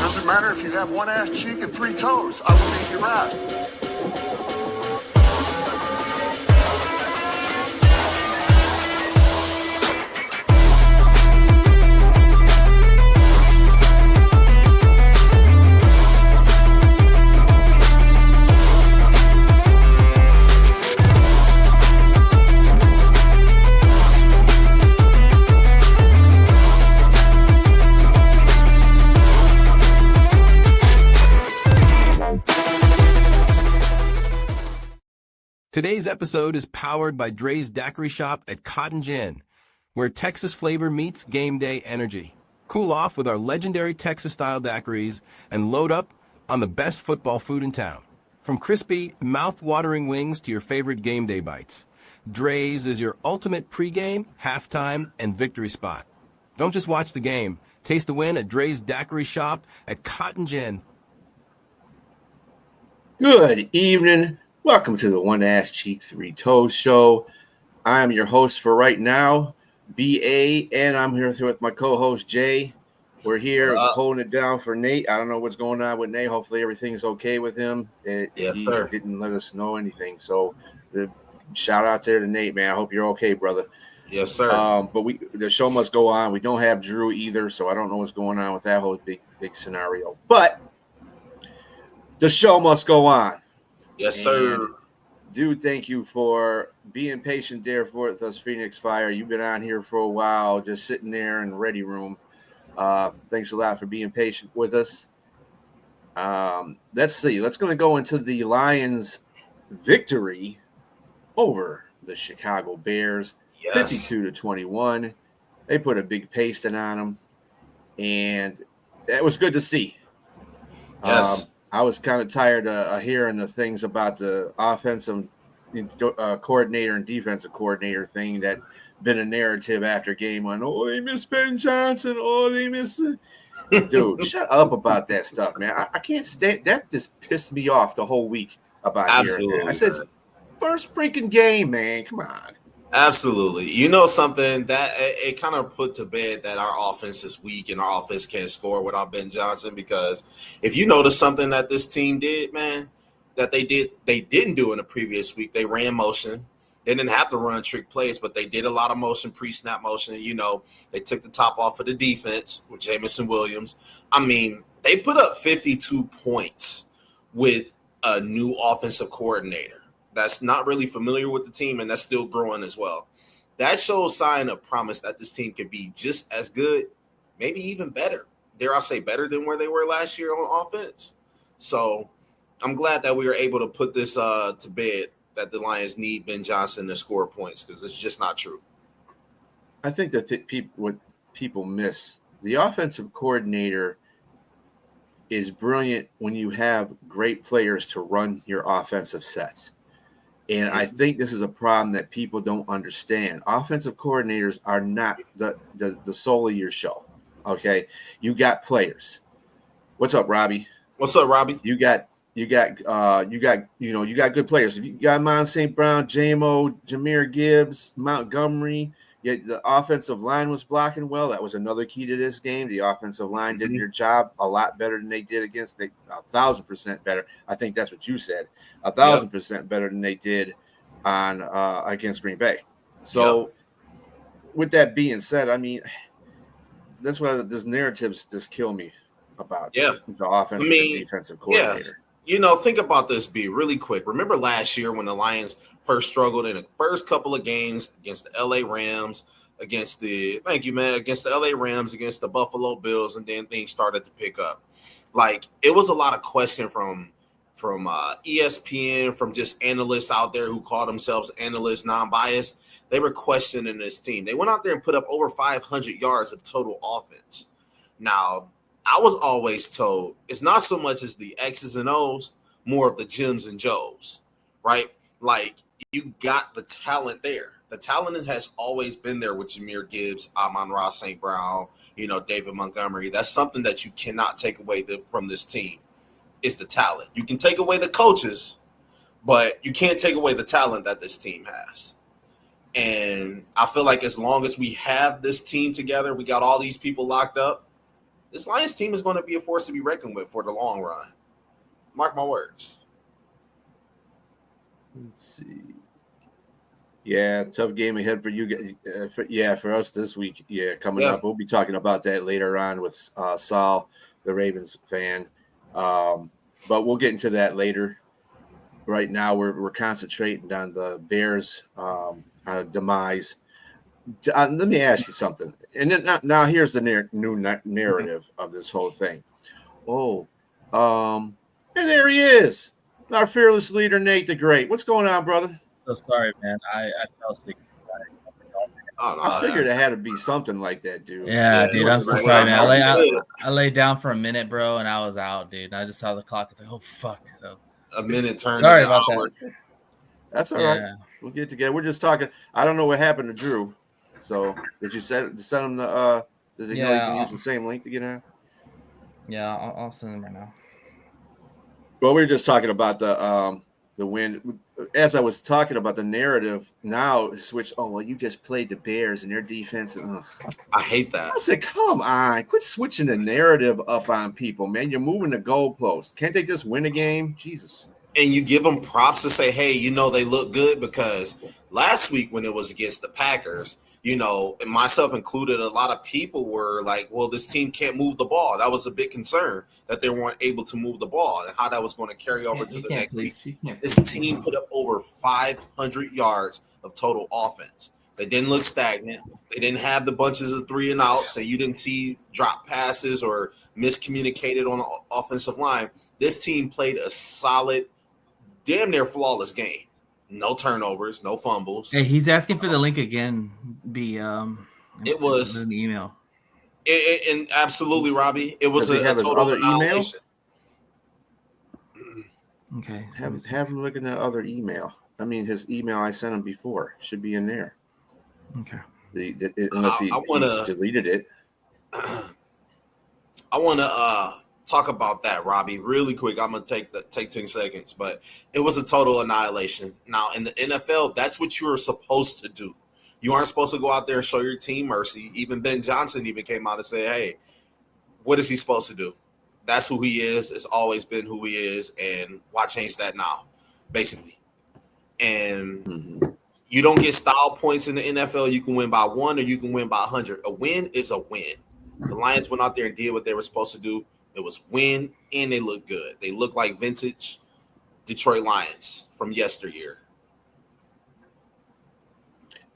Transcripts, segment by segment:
Doesn't matter if you have one ass cheek and 3 toes. I will beat your ass. Today's episode is powered by Dre's Daiquiri Shop at Cotton Gin, where Texas flavor meets game day energy. Cool off with our legendary Texas-style daiquiris and load up on the best football food in town. From crispy, mouth-watering wings to your favorite game day bites, Dre's is your ultimate pregame, halftime, and victory spot. Don't just watch the game. Taste the win at Dre's Daiquiri Shop at Cotton Gin. Good evening. Welcome to the One Ass Cheek, Three Toes show. I am your host for right now, BA, and I'm here with my co-host, Jay. We're here holding it down for Nate. I don't know what's going on with Nate. Hopefully everything's okay with him. He didn't let us know anything. So shout out there to Nate, man. I hope you're okay, brother. Yes, sir. But the show must go on. We don't have Drew either, so I don't know what's going on with that whole big scenario. But the show must go on. Yes, sir. And dude, thank you for being patient there with us, Phoenix Fire. You've been on here for a while, just sitting there in the ready room. Thanks a lot for being patient with us. Let's see. Let's going to go into the Lions' victory over the Chicago Bears, 52-21. They put a big pasting on them, and that was good to see. Yes. I was kind of tired of hearing the things about the offensive coordinator and defensive coordinator thing that's been a narrative after game one. Oh, they miss Ben Johnson. Oh, they miss it. Dude, shut up about that stuff, man. I can't stand that. Just pissed me off the whole week about hearing that. I said, first freaking game, man. Come on. Absolutely. You know something that it kind of put to bed that our offense is weak and our offense can't score without Ben Johnson, because if you notice something that this team did, man, that they didn't do in the previous week, they ran motion. They didn't have to run trick plays, but they did a lot of motion, pre-snap motion. You know, they took the top off of the defense with Jamison Williams. I mean, they put up 52 points with a new offensive coordinator that's not really familiar with the team, and that's still growing as well. That shows sign of promise that this team could be just as good, maybe even better. Dare I say better than where they were last year on offense? So I'm glad that we were able to put this to bed, that the Lions need Ben Johnson to score points, because it's just not true. I think that what people miss, the offensive coordinator is brilliant when you have great players to run your offensive sets. And I think this is a problem that people don't understand. Offensive coordinators are not the soul of your show. Okay, you got players. What's up, Robbie? What's up, Robbie? You got good players. If you got Mount St. Brown, J-Mo, Jahmyr Gibbs, Montgomery. Yeah, the offensive line was blocking well. That was another key to this game. The offensive line did their job a lot better than they did against 1,000% better. I think that's what you said. 1,000% better than they did on against Green Bay. So, with that being said, I mean, that's why this narratives just kill me about the offensive and defensive coordinator. You know, think about this, B, really quick. Remember last year when the Lions first struggled in the first couple of games against the LA Rams, against the LA Rams, against the Buffalo Bills, and then things started to pick up. Like, it was a lot of question from ESPN, from just analysts out there who call themselves analysts, non-biased. They were questioning this team. They went out there and put up over 500 yards of total offense. Now, I was always told it's not so much as the X's and O's, more of the Jims and Joes, right? Like, you got the talent there. The talent has always been there with Jahmyr Gibbs, Amon-Ra St. Brown, David Montgomery. That's something that you cannot take away from this team. It's the talent. You can take away the coaches, but you can't take away the talent that this team has. And I feel like as long as we have this team together, we got all these people locked up, this Lions team is going to be a force to be reckoned with for the long run. Mark my words. Let's see. Yeah, tough game ahead for you. For us this week. Yeah, coming up. We'll be talking about that later on with Saul, the Ravens fan. But we'll get into that later. Right now, we're concentrating on the Bears' demise. Let me ask you something. And then, now here's the new narrative of this whole thing. And there he is, our fearless leader, Nate the Great. What's going on, brother? So sorry, man. I fell asleep. I figured it had to be something like that, dude. Yeah, dude. I'm so sorry, man. I laid down for a minute, bro, and I was out, dude. And I just saw the clock. It's like, oh fuck. So a minute turned. Sorry about that. That's all right. We'll get together. We're just talking. I don't know what happened to Drew. So did you send him the? Does he know he can use the same link to get in? Yeah, I'll send him right now. Well, we were just talking about the win. As I was talking about the narrative, now switch. Oh well, you just played the Bears and their defense. I hate that. I said, come on, quit switching the narrative up on people, man. You're moving the goalposts. Can't they just win a game? Jesus. And you give them props to say, hey, they look good, because last week when it was against the Packers, and myself included, a lot of people were like, well, this team can't move the ball. That was a big concern, that they weren't able to move the ball and how that was going to carry over to the next week. This team put up over 500 yards of total offense. They didn't look stagnant. They didn't have the bunches of 3 and outs, so you didn't see drop passes or miscommunicated on the offensive line. This team played a solid, damn near flawless game. No turnovers, no fumbles. Hey, he's asking for the link again. It was an email. And absolutely, Robbie. It was a total other email. Okay. Have him look at the other email. I mean, his email I sent him before should be in there. Okay. Unless he deleted it. I want to talk about that, Robbie, really quick. I'm gonna take 10 seconds, but it was a total annihilation. Now in the NFL, that's what you're supposed to do. You aren't supposed to go out there and show your team mercy. Even Ben Johnson even came out and said, hey, what is he supposed to do? That's who he is. It's always been who he is, and why change that now, basically? And you don't get style points in the NFL. You can win by 1 or you can win by 100. A win is a win. The Lions went out there and did what they were supposed to do. It was win, and they look good. They look like vintage Detroit Lions from yesteryear.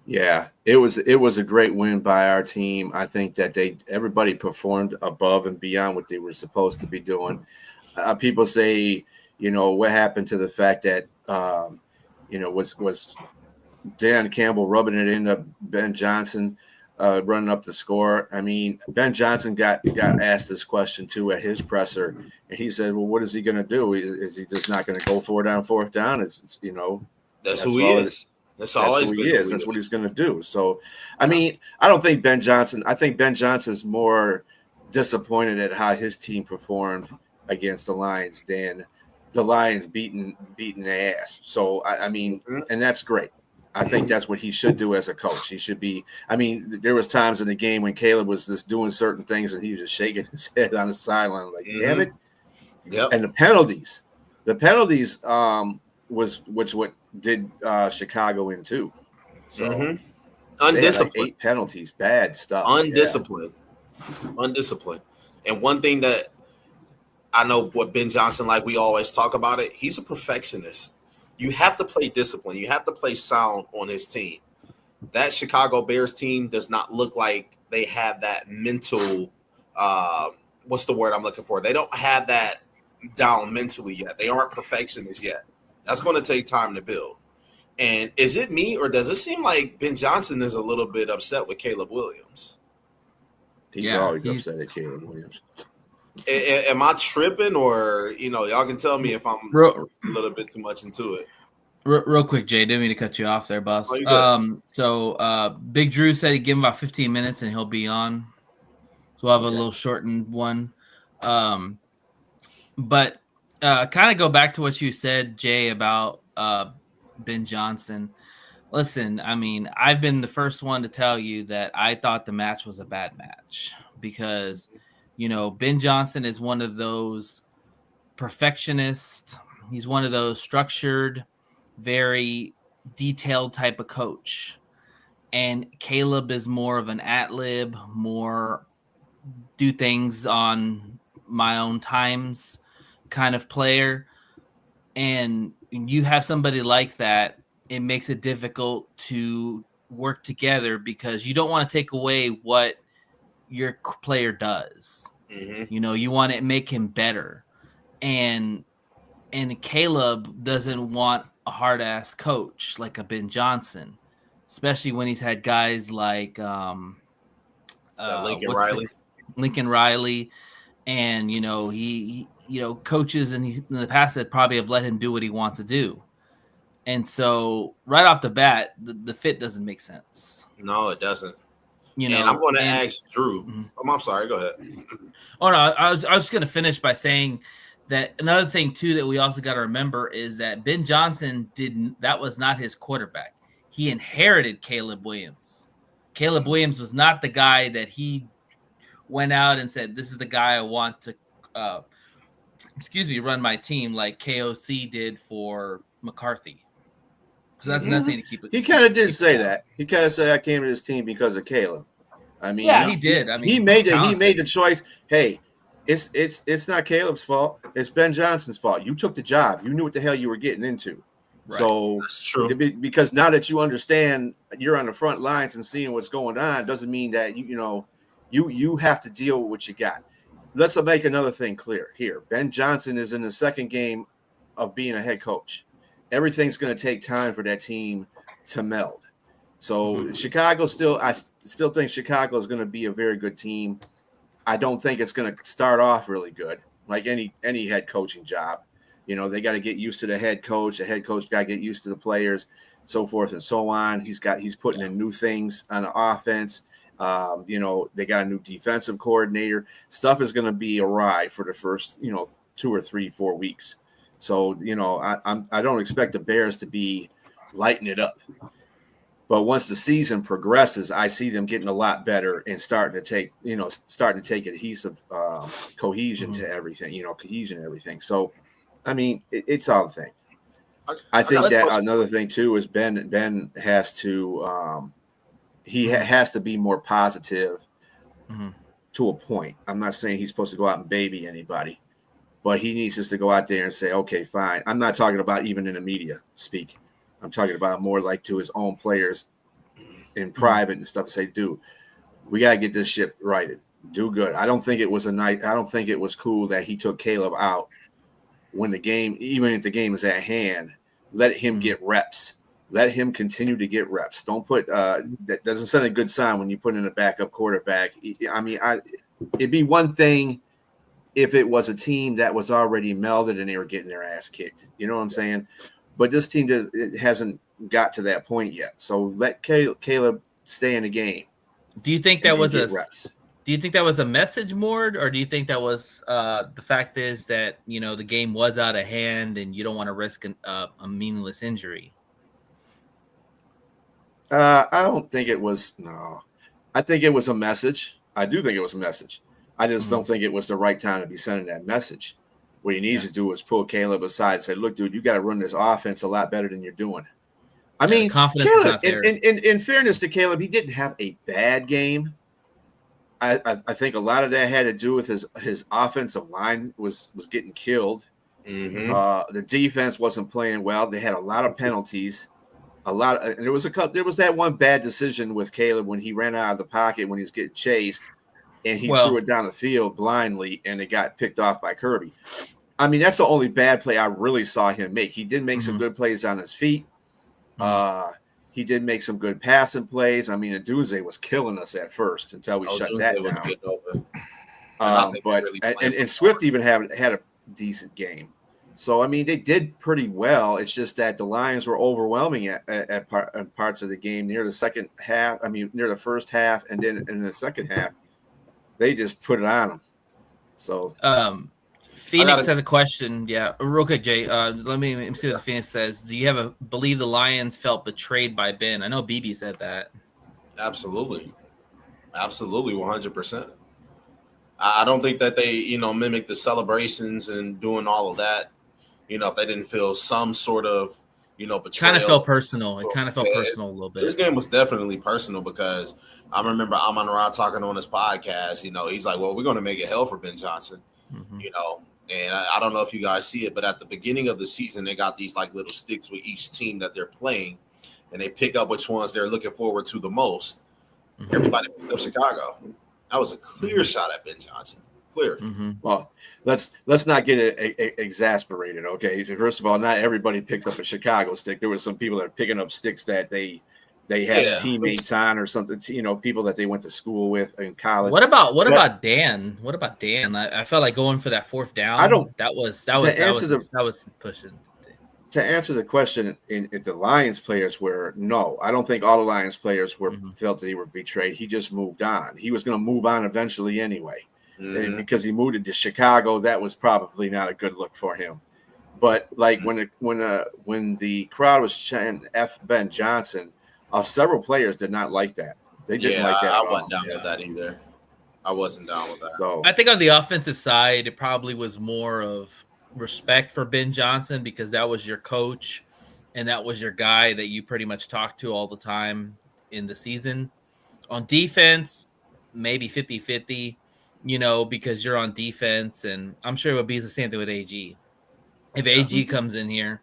Yeah, it was a great win by our team. I think that everybody performed above and beyond what they were supposed to be doing. People say, what happened to the fact that was Dan Campbell rubbing it into Ben Johnson running up the score. I mean, Ben Johnson got asked this question too at his presser, and he said, well, what is he going to do? Is he just not going to go for it on 4th down? That's who he is. That's always who he is. That's what he's going to do. So, I mean, I don't think Ben Johnson. I think Ben Johnson's more disappointed at how his team performed against the Lions than the Lions beating their ass. So, I mean, and that's great. I think that's what he should do as a coach. He should be. I mean, there was times in the game when Caleb was just doing certain things and he was just shaking his head on the sideline, like, damn it. Yep. And the penalties was what did Chicago in too. So undisciplined, like 8 penalties, bad stuff. Undisciplined. And one thing that I know what Ben Johnson, like we always talk about it, he's a perfectionist. You have to play discipline. You have to play sound on his team. That Chicago Bears team does not look like they have that mental. What's the word I'm looking for? They don't have that down mentally yet. They aren't perfectionists yet. That's going to take time to build. And is it me, or does it seem like Ben Johnson is a little bit upset with Caleb Williams? He's always upset at Caleb Williams. Am I tripping, or y'all can tell me if I'm a little bit too much into it. Real quick, Jay, didn't mean to cut you off there, boss. So Big Drew said he'd give him about 15 minutes and he'll be on. So we'll have a little shortened one. But kind of go back to what you said, Jay, about Ben Johnson. Listen, I mean, I've been the first one to tell you that I thought the match was a bad match because Ben Johnson is one of those perfectionists. He's one of those structured, very detailed type of coach. And Caleb is more of an ad-lib, more do things on my own times kind of player. And you have somebody like that, it makes it difficult to work together because you don't want to take away what your player does. Mm-hmm. You want to make him better. And Caleb doesn't want a hard-ass coach like a Ben Johnson, especially when he's had guys like Lincoln Riley, and he coaches in the past that probably have let him do what he wants to do, and so right off the bat, the fit doesn't make sense. No, it doesn't. And I'm going to ask Drew. Mm-hmm. I'm sorry. Go ahead. Oh no, I was just going to finish by saying that another thing too that we also got to remember is that Ben Johnson that was not his quarterback. He inherited Caleb Williams. Caleb Williams was not the guy that he went out and said, "This is the guy I want to, run my team," like KOC did for McCarthy. So that's another thing to keep. He kind of did say that. He kind of said, "I came to this team because of Caleb." I mean, yeah, he did. I mean, he made the choice. Hey, it's not Caleb's fault. It's Ben Johnson's fault. You took the job. You knew what the hell you were getting into. Right. So that's true. Because now that you understand, you're on the front lines and seeing what's going on, doesn't mean that you have to deal with what you got. Let's make another thing clear here. Ben Johnson is in the second game of being a head coach. Everything's going to take time for that team to meld. So Chicago I still think Chicago is going to be a very good team. I don't think it's going to start off really good, like any head coaching job. They got to get used to the head coach. The head coach got to get used to the players, so forth and so on. He's putting in new things on the offense. They got a new defensive coordinator. Stuff is going to be awry for the first 2 or 3, 4 weeks. So I don't expect the Bears to be lighting it up. But once the season progresses, I see them getting a lot better and starting to take adhesive cohesion to everything, cohesion and everything. So, I mean, it's all the thing. I think that another thing too is Ben has to has to be more positive to a point. I'm not saying he's supposed to go out and baby anybody, but he needs just to go out there and say, okay, fine. I'm not talking about even in the media speak. I'm talking about more like to his own players in private and stuff. Say, dude, we got to get this shit righted. Do good. I don't think it was cool that he took Caleb out when the game, even if the game is at hand. Let him get reps. Let him continue to get reps. Don't put that doesn't send a good sign when you put in a backup quarterback. I mean, it'd be one thing if it was a team that was already melded and they were getting their ass kicked. You know what I'm saying? But this team hasn't got to that point yet. So let Caleb stay in the game. Do you think that was a message, Mord, or do you think that was the fact is that the game was out of hand and you don't want to risk a meaningless injury? I don't think it was. No, I think it was a message. I do think it was a message. I just don't think it was the right time to be sending that message. What he needs to do is pull Caleb aside and say, look, dude, you got to run this offense a lot better than you're doing. I mean, confidence Caleb, is not there. In fairness to Caleb, he didn't have a bad game. I think a lot of that had to do with his offensive line was getting killed. Mm-hmm. The defense wasn't playing well. They had a lot of penalties. And there was that one bad decision with Caleb when he ran out of the pocket when he was getting chased. And he threw it down the field blindly, and it got picked off by Kirby. I mean, that's the only bad play I really saw him make. He did make some good plays on his feet. He did make some good passing plays. I mean, Aduze was killing us at first until we shut that down. But Swift even had a decent game. So, I mean, they did pretty well. It's just that the Lions were overwhelming at parts of the game near the second half. I mean, near the first half, and then in the second half, they just put it on them. So, Phoenix has a question. Yeah, real quick, Jay. Let me see what the Phoenix says. Do you believe the Lions felt betrayed by Ben? I know BB said that. Absolutely, 100%. I don't think that they, mimic the celebrations and doing all of that. If they didn't feel some sort of, betrayal. Kind of felt personal. It kind of felt personal a little bit. This game was definitely personal because I remember Amon Ra talking on his podcast. He's like, well, we're going to make it hell for Ben Johnson, and I don't know if you guys see it, but at the beginning of the season, they got these like little sticks with each team that they're playing, and they pick up which ones they're looking forward to the most. Everybody picked up Chicago. That was a clear shot at Ben Johnson. Clear. Well, let's not get exasperated, okay? First of all, not everybody picked up a Chicago stick. There were some people that are picking up sticks that they had teammates on or something. People that they went to school with in college. What about Dan? What about Dan? I felt like going for that fourth down. That was pushing. To answer the question, if the Lions players were, no, I don't think all the Lions players felt that he were betrayed. He just moved on. He was going to move on eventually anyway. And because he moved to Chicago, that was probably not a good look for him. But like when the crowd was chanting F Ben Johnson, several players did not like that. They didn't like that. I wasn't down with that either. I wasn't down with that. So I think on the offensive side, it probably was more of respect for Ben Johnson because that was your coach and that was your guy that you pretty much talked to all the time in the season. On defense, maybe 50-50. Because you're on defense, and I'm sure it would be the same thing with AG. If AG comes in here,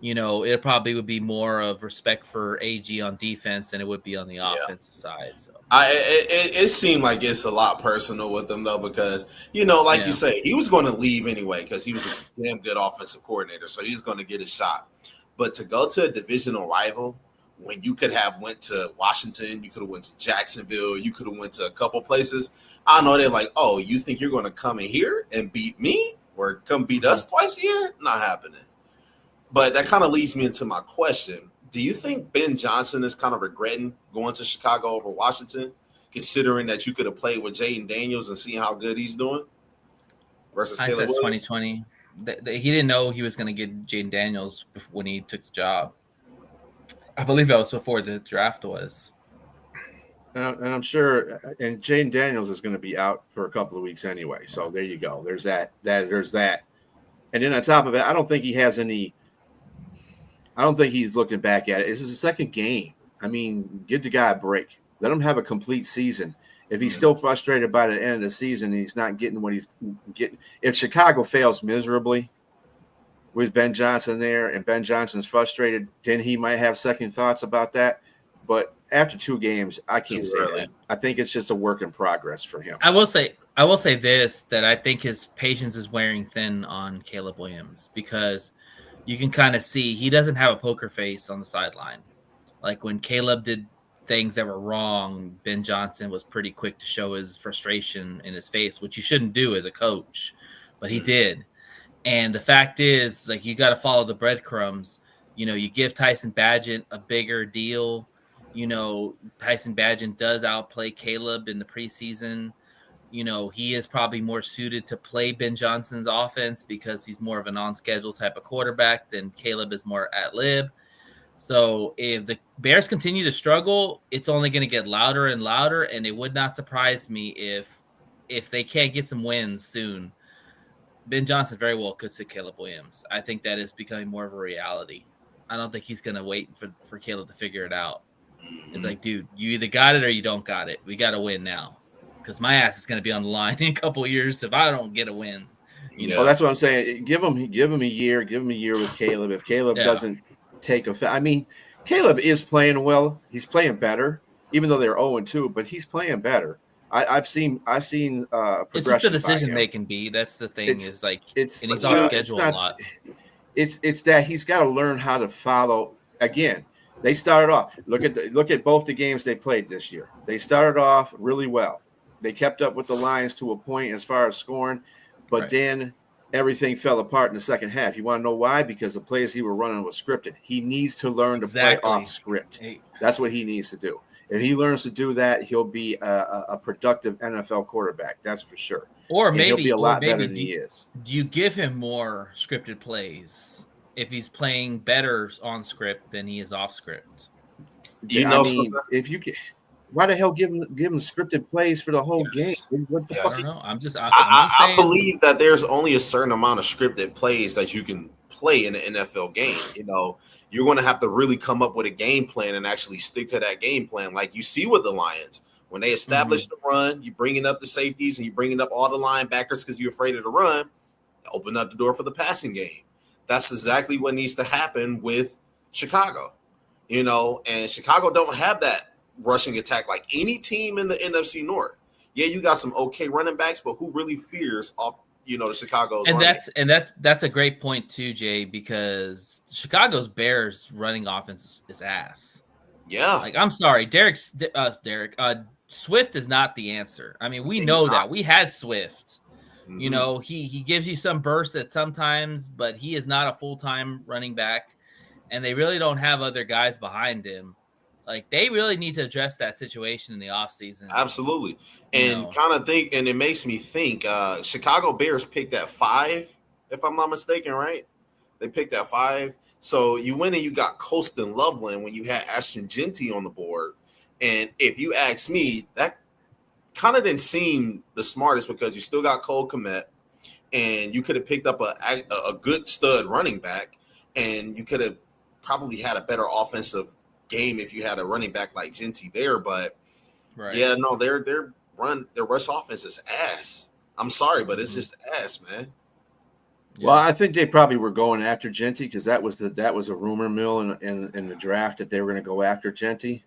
it probably would be more of respect for AG on defense than it would be on the offensive side. So it seemed like it's a lot personal with him though, because you say, he was going to leave anyway because he was a damn good offensive coordinator, so he's going to get a shot. But to go to a divisional rival when you could have went to Washington, you could have went to Jacksonville, you could have went to a couple places. I know they're like, oh, you think you're going to come in here and beat me or come beat us twice a year? Not happening. But that kind of leads me into my question. Do you think Ben Johnson is kind of regretting going to Chicago over Washington, considering that you could have played with Jaden Daniels and seen how good he's doing versus Caleb Williams? 2020. He didn't know he was going to get Jaden Daniels when he took the job. I believe that was before the draft was. And I'm sure, and Jaden Daniels is going to be out for a couple of weeks anyway. So there you go. There's that. There's that. And then on top of it, I don't think he's looking back at it. This is his second game. I mean, give the guy a break. Let him have a complete season. If he's still frustrated by the end of the season, he's not getting what he's getting. If Chicago fails miserably with Ben Johnson there and Ben Johnson's frustrated, then he might have second thoughts about that. But after 2 games, I can't say that. I think it's just a work in progress for him. I will say this, that I think his patience is wearing thin on Caleb Williams because you can kind of see he doesn't have a poker face on the sideline. Like when Caleb did things that were wrong, Ben Johnson was pretty quick to show his frustration in his face, which you shouldn't do as a coach, but he did. And the fact is, like, you got to follow the breadcrumbs. You give Tyson Bagent a bigger deal. Tyson Bagent does outplay Caleb in the preseason. He is probably more suited to play Ben Johnson's offense because he's more of a non-schedule type of quarterback than Caleb is more at lib. So if the Bears continue to struggle, it's only going to get louder and louder, and it would not surprise me if they can't get some wins soon. Ben Johnson very well could sit Caleb Williams. I think that is becoming more of a reality. I don't think he's going to wait for Caleb to figure it out. It's like, dude, you either got it or you don't got it. We got to win now because my ass is going to be on the line in a couple of years if I don't get a win. Well, that's what I'm saying. Give him a year. Give him a year with Caleb. If Caleb doesn't take effect, I mean, Caleb is playing well. He's playing better, even though they're 0-2. But he's playing better. I've seen progression. It's just the decision making. That's the thing. He's off schedule a lot. It's that he's got to learn how to follow. Again, they started off. Look at both the games they played this year. They started off really well. They kept up with the Lions to a point as far as scoring, but then everything fell apart in the second half. You want to know why? Because the plays he were running was scripted. He needs to learn to play off script. That's what he needs to do. If he learns to do that, he'll be a productive NFL quarterback. That's for sure. Or maybe he'll be a lot better than he is. Do you give him more scripted plays if he's playing better on script than he is off script? If you get, Why the hell give him scripted plays for the whole game? What the I fuck? don't know. I'm just saying. I believe that there's only a certain amount of scripted plays that you can play in an NFL game. You know, you're going to have to really come up with a game plan and actually stick to that game plan. Like you see with the Lions, when they establish the run, you bringing up the safeties and you bringing up all the linebackers because you're afraid of the run, open up the door for the passing game. That's exactly what needs to happen with Chicago. You know, and Chicago don't have that rushing attack like any team in the NFC North. Yeah, you got some okay running backs, but who really fears off, you know, the Chicago's that's a great point too, Jay, because Chicago's Bears running offense is ass. Yeah. Like, I'm sorry, Swift is not the answer. I mean, we know that. We had Swift. Mm-hmm. You know, he gives you some bursts at sometimes, but he is not a full-time running back, and they really don't have other guys behind him. Like, they really need to address that situation in the offseason. Absolutely. And kind of think, and it makes me think, Chicago Bears picked at 5, if I'm not mistaken, right? They picked at 5. So you went and you got Colston Loveland when you had Ashton Genty on the board. And if you ask me, that kind of didn't seem the smartest because you still got Cole Kmet, and you could have picked up a good stud running back, and you could have probably had a better offensive game if you had a running back like Genty there. But yeah, no, their rush offense is ass. I'm sorry, but it's just ass, man. Yeah. Well, I think they probably were going after Genty because that was a rumor mill in the draft that they were going to go after Genty.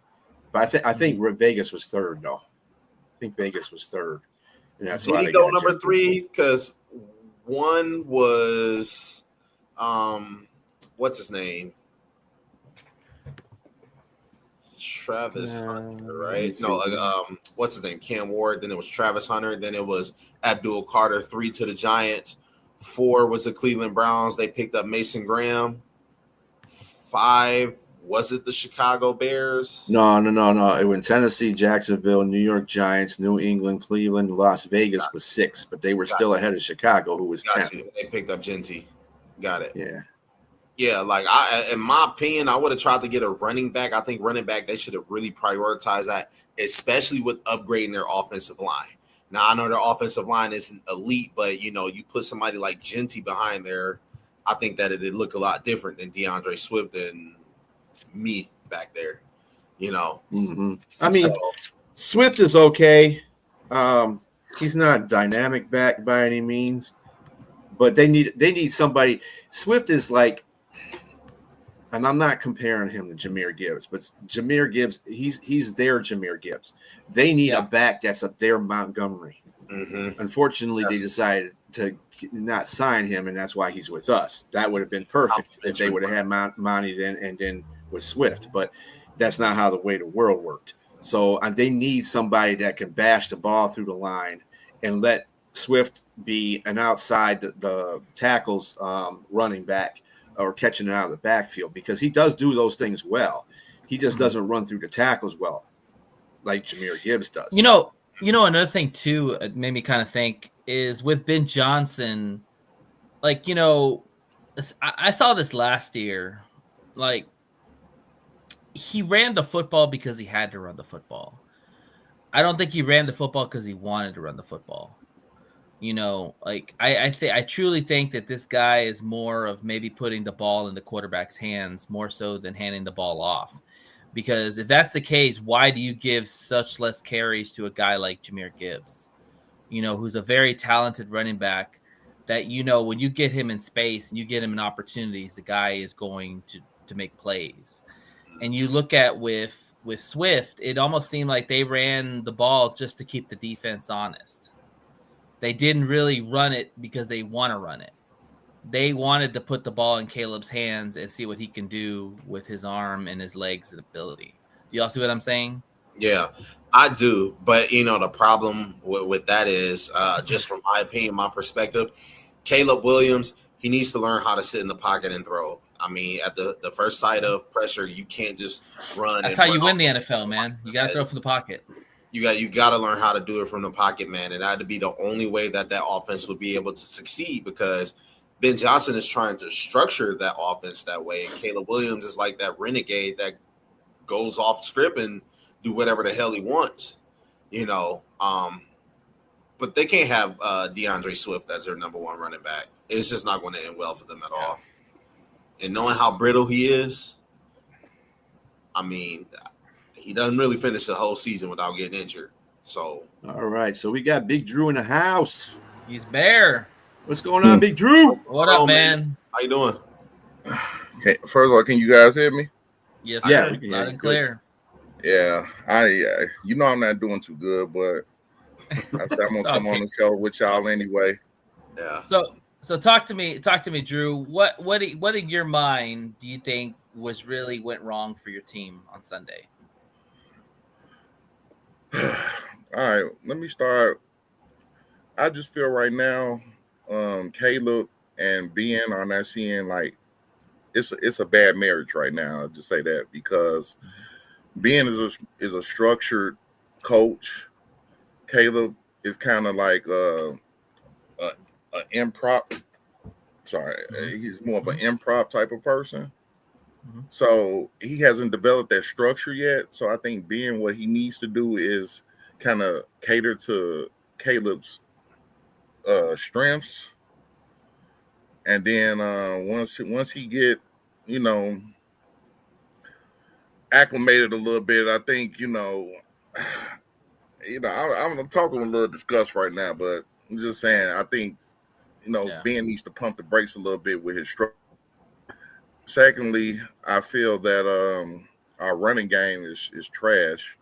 But I think Vegas was third, though. I think Vegas was third. And that's why they go number 3 because one was what's his name? Travis Hunter, right? No, what's his name? Cam Ward. Then it was Travis Hunter. Then it was Abdul Carter. 3 to the Giants. 4 was the Cleveland Browns. They picked up Mason Graham. 5, was it the Chicago Bears? No. It was Tennessee, Jacksonville, New York Giants, New England, Cleveland, Las Vegas was 6, but they were still ahead of Chicago, who was 10. They picked up Genty. Got it. Yeah. Yeah, like in my opinion, I would have tried to get a running back. I think running back, they should have really prioritized that, especially with upgrading their offensive line. Now, I know their offensive line isn't elite, but, you know, you put somebody like Genty behind there, I think that it'd look a lot different than DeAndre Swift and me back there, you know. Mm-hmm. I mean, Swift is okay. He's not dynamic back by any means, but they need somebody. Swift is like, and I'm not comparing him to Jahmyr Gibbs, but Jahmyr Gibbs, he's their Jahmyr Gibbs. They need a back that's up there, Montgomery. Mm-hmm. Unfortunately, they decided to not sign him, and that's why he's with us. That would have been perfect if they would have had Monty then and then with Swift, but that's not how the way the world worked. So they need somebody that can bash the ball through the line and let Swift be an outside the tackles running back or catching it out of the backfield, because he does do those things well. He just doesn't run through the tackles well like Jahmyr Gibbs does. You know, another thing too, it made me kind of think is with Ben Johnson, like, you know, I saw this last year, like he ran the football because he had to run the football. I don't think he ran the football because he wanted to run the football. You know, like I truly think that this guy is more of maybe putting the ball in the quarterback's hands more so than handing the ball off. Because if that's the case, why do you give such less carries to a guy like Jahmyr Gibbs, you know, who's a very talented running back that, you know, when you get him in space and you get him in opportunities, the guy is going to make plays. And you look at with Swift, it almost seemed like they ran the ball just to keep the defense honest. They didn't really run it because they want to run it. They wanted to put the ball in Caleb's hands and see what he can do with his arm and his legs and ability. Do y'all see what I'm saying? Yeah, I do. But, you know, the problem with that is, just from my opinion, my perspective, Caleb Williams, he needs to learn how to sit in the pocket and throw. I mean, at the first sight of pressure, you can't just run. That's how you win the NFL, man. You got to throw from the pocket. You got to learn how to do it from the pocket, man. And that'd be the only way that offense would be able to succeed, because Ben Johnson is trying to structure that offense that way. And Caleb Williams is like that renegade that goes off script and do whatever the hell he wants, you know. But they can't have DeAndre Swift as their number one running back. It's just not going to end well for them at all. And knowing how brittle he is, I mean, he doesn't really finish the whole season without getting injured. So, all right. So we got Big Drew in the house. He's Bear. What's going on, Big Drew? What up, man? How you doing? Okay, first of all, can you guys hear me? Yes, Yeah, sir. we can Loud hear and you. clear. Yeah, you know I'm not doing too good, but I said I'm gonna come on the show with y'all anyway. Yeah. So talk to me, Drew. What in your mind do you think really went wrong for your team on Sunday? All right, let me start. I just feel right now, Caleb and Ben are not seeing like it's a bad marriage right now. I'll just say that because Ben is a structured coach. Caleb is kind of like an improv. Sorry, he's more of an improv type of person. So he hasn't developed that structure yet. So I think Ben, what he needs to do is kind of cater to Caleb's strengths, and then once he get acclimated a little bit, I think I'm talking a little disgust right now, but I'm just saying I think Ben needs to pump the brakes a little bit with his structure. Secondly, I feel that our running game is trash.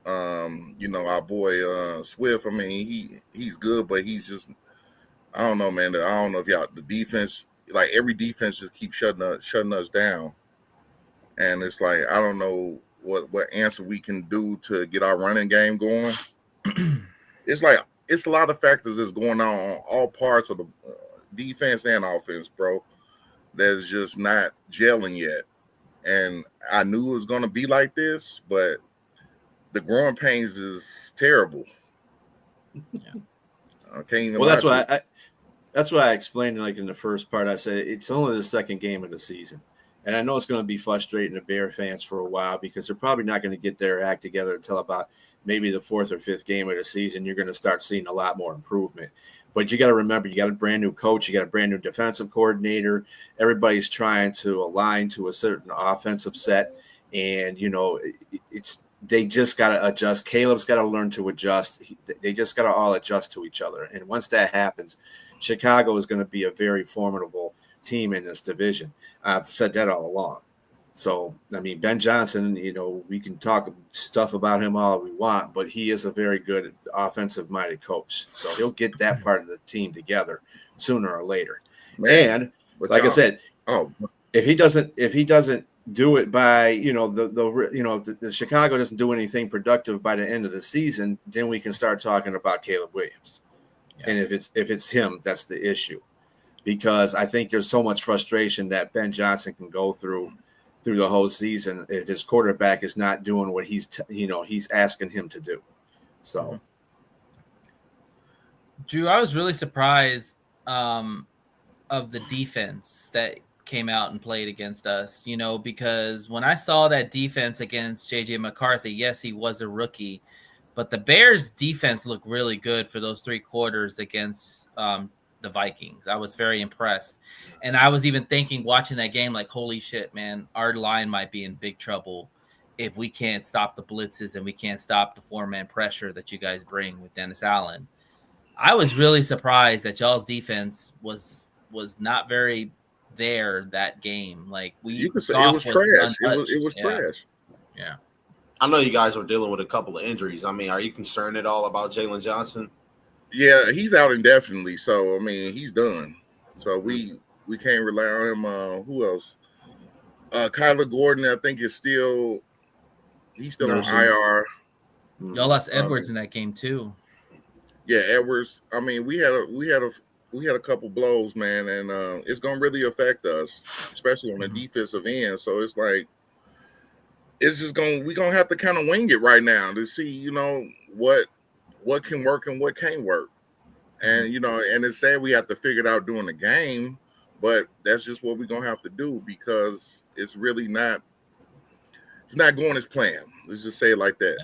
Our boy Swift, I mean, he's good, but he's just, I don't know, man. I don't know if the defense, like every defense just keeps shutting us down. And it's like, I don't know what answer we can do to get our running game going. It's like, it's a lot of factors that's going on all parts of the defense and offense, bro, that's just not gelling yet. And I knew it was going to be like this, but the growing pains is terrible. Yeah. I can't even. Well, that's what I explained. Like in the first part, I said it's only the second game of the season, and I know it's going to be frustrating to Bear fans for a while because they're probably not going to get their act together until about maybe the fourth or fifth game of the season. You're going to start seeing a lot more improvement. But you got to remember, you got a brand new coach, you got a brand new defensive coordinator. Everybody's trying to align to a certain offensive set, and they just got to adjust. Caleb's got to learn to adjust. They just got to all adjust to each other. And once that happens, Chicago is going to be a very formidable team in this division. I've said that all along. So, I mean, Ben Johnson, we can talk stuff about him all we want, but he is a very good offensive-minded coach. So he'll get that part of the team together sooner or later. Man, and like I said, if he doesn't do it by the Chicago doesn't do anything productive by the end of the season, then we can start talking about Caleb Williams. Yeah. And if it's him, that's the issue, because I think there's so much frustration that Ben Johnson can go through the whole season if his quarterback is not doing what he's asking him to do. So, Drew, I was really surprised of the defense that came out and played against us, because when I saw that defense against JJ McCarthy, yes, he was a rookie, but the Bears defense looked really good for those 3 quarters against the Vikings. I was very impressed. And I was even thinking, watching that game, like, holy shit, man, our line might be in big trouble if we can't stop the blitzes and we can't stop the 4-man pressure that you guys bring with Dennis Allen. I was really surprised that y'all's defense was not very there that game. Like, you could say it was trash. It was trash. Yeah. I know you guys were dealing with a couple of injuries. I mean, are you concerned at all about Jalen Johnson? Yeah, he's out indefinitely. So, I mean, he's done. So we can't rely on him. Who else? Kyler Gordon, I think, he's still on IR. Y'all lost Edwards in that game too. Yeah, Edwards. I mean, we had a couple blows, man, and it's gonna really affect us, especially on the defensive end. So it's like we're gonna have to kind of wing it right now to see, what can work and what can't work. And and it's sad we have to figure it out during the game, but that's just what we're gonna have to do because it's really not it's not going as planned. Let's just say it like that.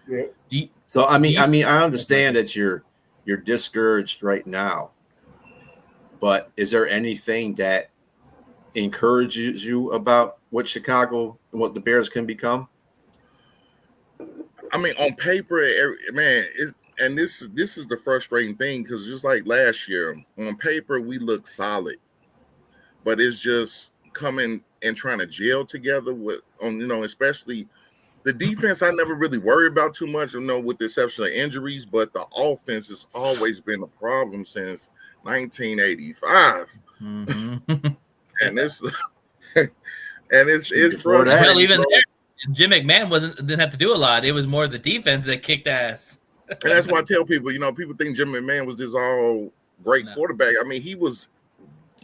Yeah. So I understand that you're discouraged right now, but is there anything that encourages you about what Chicago and what the Bears can become? I mean, on paper, man, and this is the frustrating thing, because just like last year, on paper we look solid, but it's just coming and trying to gel together with, especially the defense. I never really worry about too much, with the exception of injuries, but the offense has always been a problem since 1985, and this. And it's frustrating. Hell, even there, Jim McMahon didn't have to do a lot. It was more the defense that kicked ass. And that's why I tell people, people think Jim McMahon was this all great quarterback. I mean, he was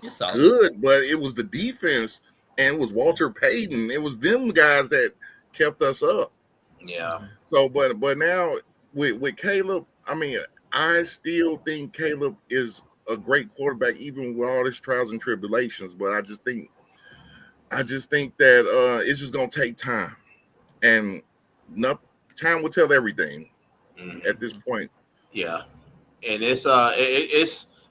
good, but it was the defense, and it was Walter Payton. It was them guys that kept us up. Yeah. So, but now with Caleb, I mean, I still think Caleb is a great quarterback, even with all his trials and tribulations. But I just think that it's just gonna take time, and time will tell everything at this point. Yeah, and it's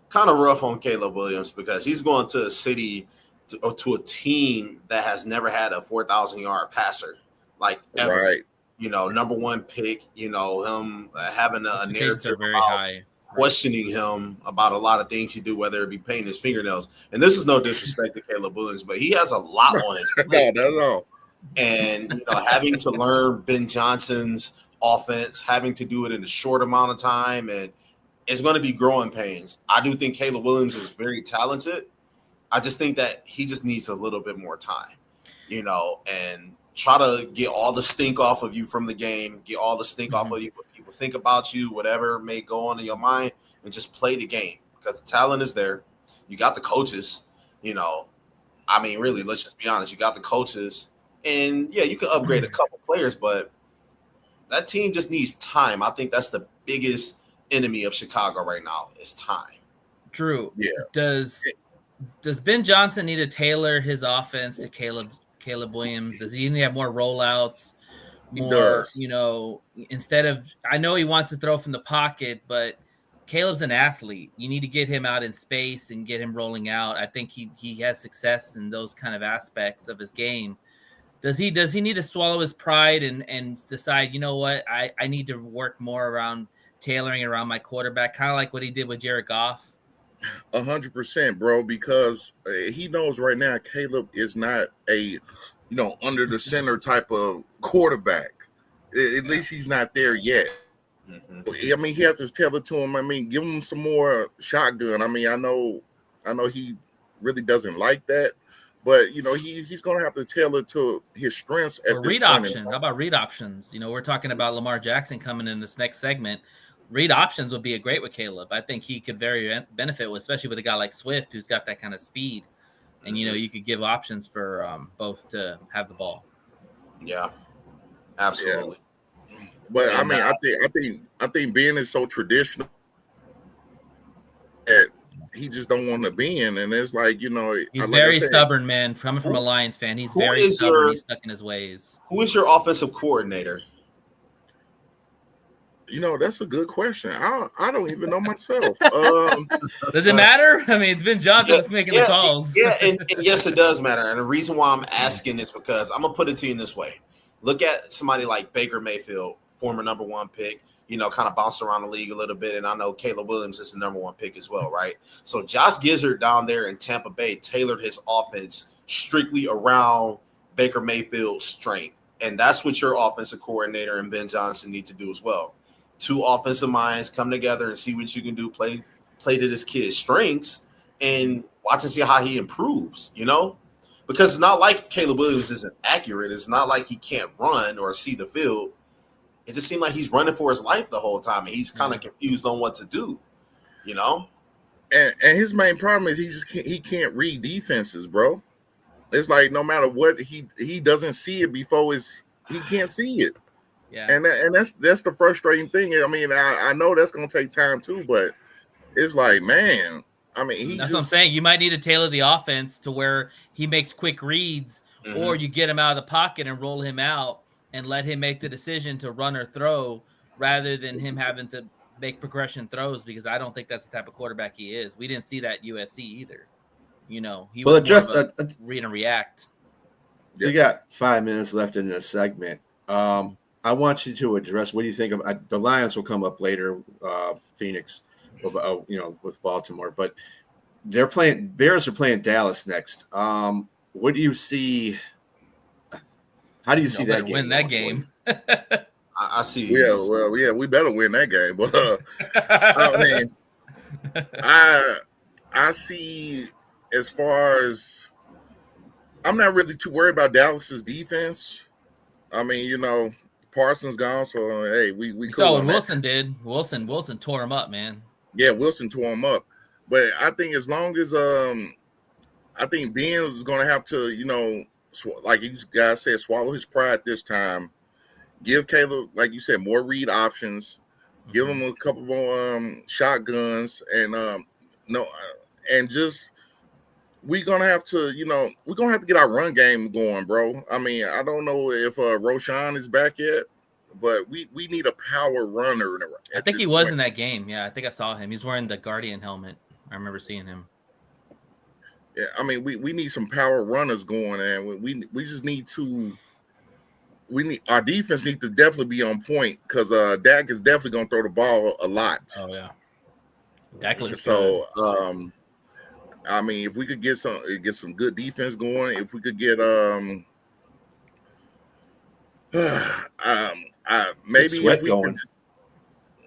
kind of rough on Caleb Williams, because he's going to a city to a team that has never had a 4,000-yard passer, like ever. Right. Number one pick. Him having a narrative very high. Questioning him about a lot of things he do, whether it be painting his fingernails. And this is no disrespect to Caleb Williams, but he has a lot on his plate. No, not at all. And having to learn Ben Johnson's offense, having to do it in a short amount of time, and it's going to be growing pains. I do think Caleb Williams is very talented. I just think that he just needs a little bit more time, and try to get all the stink off of you from the game, get all the stink off of you, what people think about you, whatever may go on in your mind, and just play the game, because the talent is there. You got the coaches, I mean, really, let's just be honest. You got the coaches, and yeah, you can upgrade a couple players, but that team just needs time. I think that's the biggest enemy of Chicago right now is time. Drew, yeah. Does Ben Johnson need to tailor his offense to Caleb Williams? Does he need to have more rollouts? More, instead of, I know he wants to throw from the pocket, but Caleb's an athlete. You need to get him out in space and get him rolling out. I think he has success in those kind of aspects of his game. Does he need to swallow his pride and decide, you know what, I need to work more around tailoring around my quarterback, kind of like what he did with Jared Goff? 100%, bro, because he knows right now Caleb is not a, under the center type of quarterback. At least he's not there yet. I mean, he has to tell it to him. I mean, give him some more shotgun. I mean, I know he really doesn't like that, but he's gonna have to tailor to his strengths. At read option. How about read options? We're talking about Lamar Jackson coming in this next segment. Read options would be a great with Caleb. I think he could very benefit, especially with a guy like Swift, who's got that kind of speed. And you could give options for both to have the ball. Yeah, absolutely. Yeah. But I mean, I think Ben is so traditional that he just don't want to be in, and it's like he's very stubborn, man. Coming from a Lions fan, he's very stubborn. He's stuck in his ways. Who is your offensive coordinator? That's a good question. I don't even know myself. Does it matter? I mean, it's Ben Johnson that's making the calls. Yeah, and yes, it does matter. And the reason why I'm asking is because I'm going to put it to you in this way. Look at somebody like Baker Mayfield, former number one pick, kind of bounced around the league a little bit. And I know Caleb Williams is the number one pick as well, right? So Josh Gizzard down there in Tampa Bay tailored his offense strictly around Baker Mayfield's strength. And that's what your offensive coordinator and Ben Johnson need to do as well. Two offensive minds come together and see what you can do, play to this kid's strengths, and watch and see how he improves, Because it's not like Caleb Williams isn't accurate. It's not like he can't run or see the field. It just seemed like he's running for his life the whole time, and he's kind of confused on what to do, And his main problem is he can't read defenses, bro. It's like no matter what, he doesn't see it before he can't see it. Yeah, and that's the frustrating thing. I mean, I know that's gonna take time too, but it's like, man, I mean, that's what I'm saying. You might need to tailor the offense to where he makes quick reads or you get him out of the pocket and roll him out and let him make the decision to run or throw rather than him having to make progression throws, because I don't think that's the type of quarterback he is. We didn't see that at USC either. He was more of a read and react. You got 5 minutes left in this segment. I want you to address, what do you think of the Lions will come up later, Phoenix, with Baltimore, but Bears are playing Dallas next. What do you see? How do you see that game? Win that game. I see. Yeah, well, we better win that game. But I see, as far as, I'm not really too worried about Dallas's defense. I mean, Parsons gone, so hey, we saw what Wilson did. Wilson tore him up, man. Yeah, Wilson tore him up. But I think as long as I think Ben is going to have to, like you guys said, swallow his pride this time. Give Caleb, like you said, more read options. Give him a couple more shotguns, and and just we're gonna have to, we're gonna have to get our run game going, bro. I mean, I don't know if Roshan is back yet, but we need a power runner. I think he was in that game. Yeah, I think I saw him. He's wearing the Guardian helmet. I remember seeing him. Yeah, I mean, we need some power runners going, and we just need to. Our defense needs to definitely be on point, because Dak is definitely going to throw the ball a lot. Oh yeah, Dak looks so. I mean, if we could get some good defense going, if we could get maybe Sweat if we going.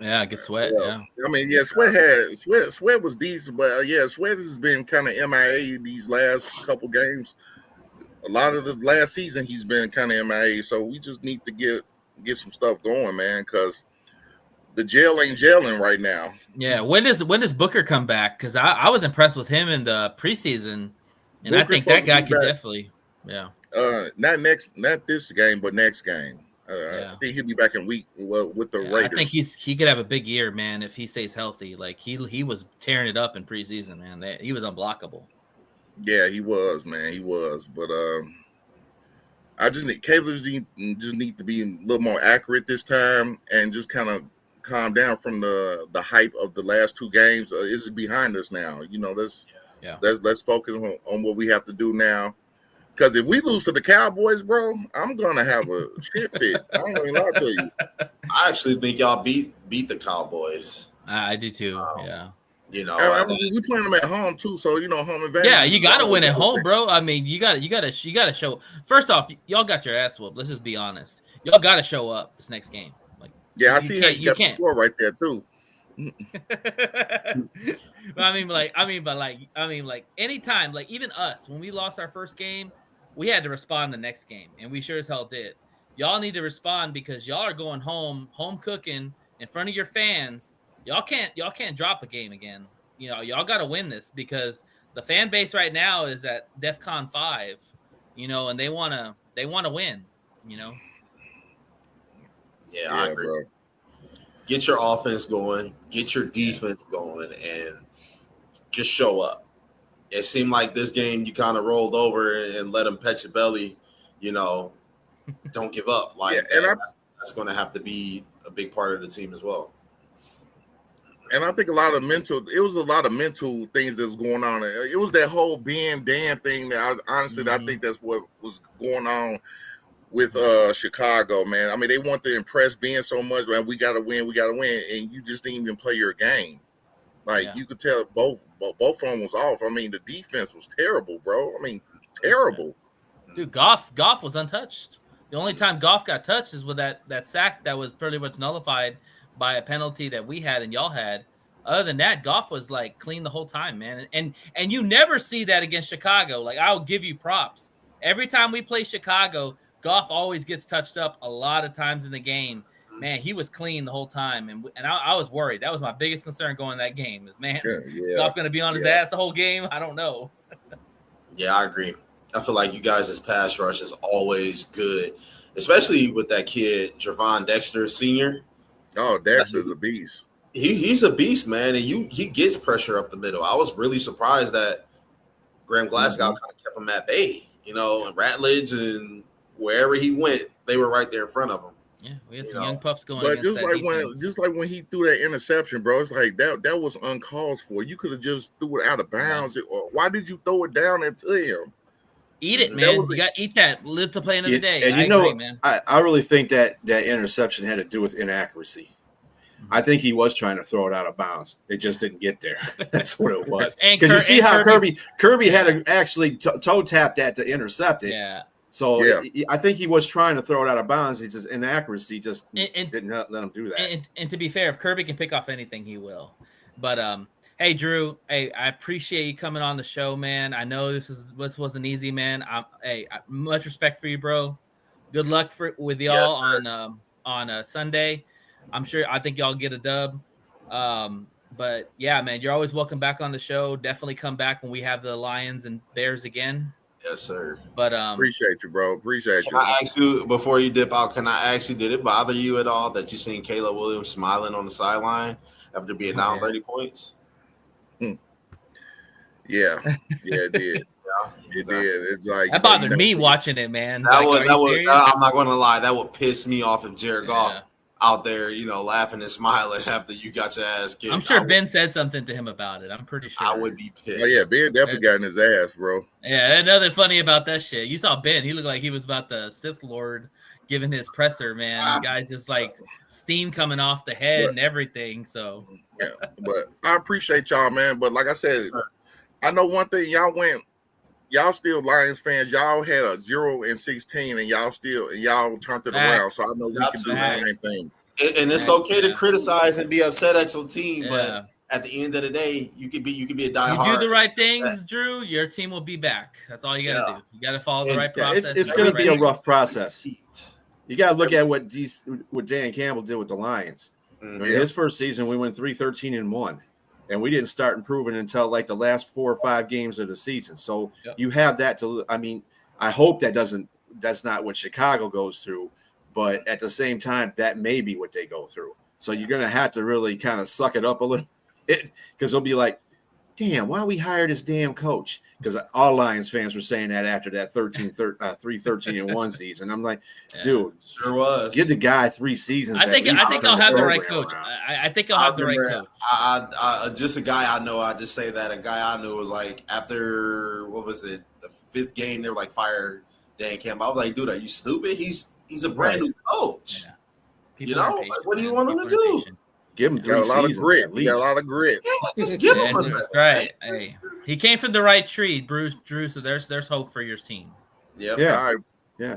Get Sweat. Yeah. I mean, Sweat was decent, but Sweat has been kind of MIA these last couple games. A lot of the last season he's been kind of MIA, so we just need to get some stuff going, man, because the jail ain't gelling right now. Yeah, when does Booker come back? Because I was impressed with him in the preseason, and Booker's, I think that guy could definitely, not this game, but next game. I think he'll be back in week with the Raiders. I think he could have a big year, man, if he stays healthy. Like he was tearing it up in preseason, man. He was unblockable. Yeah, he was, man. He was, but I just need to be a little more accurate this time, and just kind of calm down from the hype of the last two games. It's behind us now. Let's focus on what we have to do now. Because if we lose to the Cowboys, bro, I'm gonna have a shit fit. I ain't gonna lie to you. I actually think y'all beat the Cowboys. I do too. We playing them at home too, so home advantage. Yeah, you got to win at home, bro. I mean, you got to show. First off, y'all got your ass whooped. Let's just be honest. Y'all got to show up this next game. I see how you got the score right there too. But anytime, like even us, when we lost our first game, we had to respond the next game, and we sure as hell did. Y'all need to respond, because y'all are going home cooking in front of your fans. Y'all can't drop a game again. Y'all got to win this, because the fan base right now is at DEFCON 5, and they want to win, Yeah, I agree. Bro. Get your offense going, get your defense going, and just show up. It seemed like this game you kind of rolled over and let them pet your belly. Don't give up. That's going to have to be a big part of the team as well. And I think it was a lot of mental things that was going on. It was that whole Ben Dan thing that I think that's what was going on with Chicago, man. I mean, they want to impress Ben so much, man. We gotta win, and you just didn't even play your game. You could tell both of them was off. I mean, the defense was terrible, bro. I mean, terrible. Dude, Goff was untouched. The only time Goff got touched is with that sack that was pretty much nullified by a penalty that we had and y'all had. Other than that, Goff was clean the whole time, man. And you never see that against Chicago. I'll give you props. Every time we play Chicago, Goff always gets touched up a lot of times in the game. Man, he was clean the whole time, and I was worried. That was my biggest concern going that game. Is Goff going to be on his ass the whole game? I don't know. Yeah, I agree. I feel like you guys' pass rush is always good, especially with that kid Javon Dexter Sr. Oh, Dexter's a beast. He's a beast, man, and he gets pressure up the middle. I was really surprised that Graham Glasgow kind of kept him at bay. You know, and Ratledge and wherever he went, they were right there in front of him. Yeah, we had some young pups going But against that defense. just like when he threw that interception, bro, it's like that was uncalled for. You could have just threw it out of bounds. Why did you throw it down into him? Eat it, man. You got to eat that. Live to play another day. And I agree, man. I really think that interception had to do with inaccuracy. I think he was trying to throw it out of bounds. It just didn't get there. That's what it was. Because you see how Kirby had to actually toe tap that to intercept it. Yeah. So I think he was trying to throw it out of bounds. He just inaccuracy just didn't let him do that. And to be fair, if Kirby can pick off anything, he will. But hey, Drew, hey, I appreciate you coming on the show, man. I know this wasn't easy, man. Much respect for you, bro. Good luck with y'all on Sunday. I think y'all get a dub. But yeah, man, you're always welcome back on the show. Definitely come back when we have the Lions and Bears again. Yes, sir. But appreciate you, bro. Appreciate you. Can I ask you before you dip out? Did it bother you at all that you seen Caleb Williams smiling on the sideline after being down 30 points? Yeah, it did. It did. It's like that bothered me watching it, man. That was. I'm not going to lie. That would piss me off if Jared Goff out there, laughing and smiling after you got your ass kicked. I'm sure Ben said something to him about it. I'm pretty sure. I would be pissed. Oh yeah, Ben definitely got in his ass, bro. Yeah, another funny about that shit. You saw Ben. He looked like he was about the Sith Lord giving his presser, man. The guy's just like steam coming off the head and everything. So yeah, but I appreciate y'all, man. But like I said, I know one thing. Y'all still Lions fans. Y'all had a 0-16, and y'all turned it around. So I know we can do the same thing. And it's okay to criticize and be upset at your team, but at the end of the day, you could be a diehard. You do the right things, Drew. Your team will be back. That's all you gotta do. You gotta follow the right process. It's gonna be a rough process. You gotta look at what Dan Campbell did with the Lions. In his first season, we went 3-13-1. And we didn't start improving until like the last 4 or 5 games of the season. So you have that to, I hope that's not what Chicago goes through, but at the same time, that may be what they go through. So you're going to have to really kind of suck it up a little bit because they'll be like, damn, why we hired this damn coach? Because all Lions fans were saying that after that 3-13-1 season. I'm like, dude, sure was. Give the guy 3 seasons. I think I'll have the right coach. I think I'll have the right coach. I just a guy I know. I just say that a guy I knew was like after what was it, the 5th game they were like fired Dan Campbell. I was like, dude, are you stupid? He's a brand new coach. Yeah. Like, what do you want him to do? Give him 3 seasons. A lot of grit. He got a lot of grit. Just give him a That's right. Hey, he came from the right tree, Drew. So there's hope for your team. Yep. Yeah. All right. Yeah.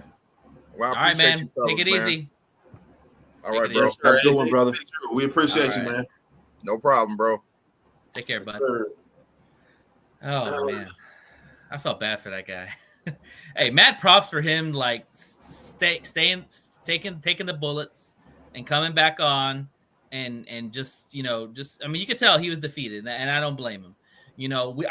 Well, all right, man. Take it easy. All right, bro. Have a good one, brother. We appreciate you, man. No problem, bro. Take care, bud. Oh man, I felt bad for that guy. Hey, mad props for him, like taking the bullets and coming back on, and just you could tell he was defeated, and I don't blame him.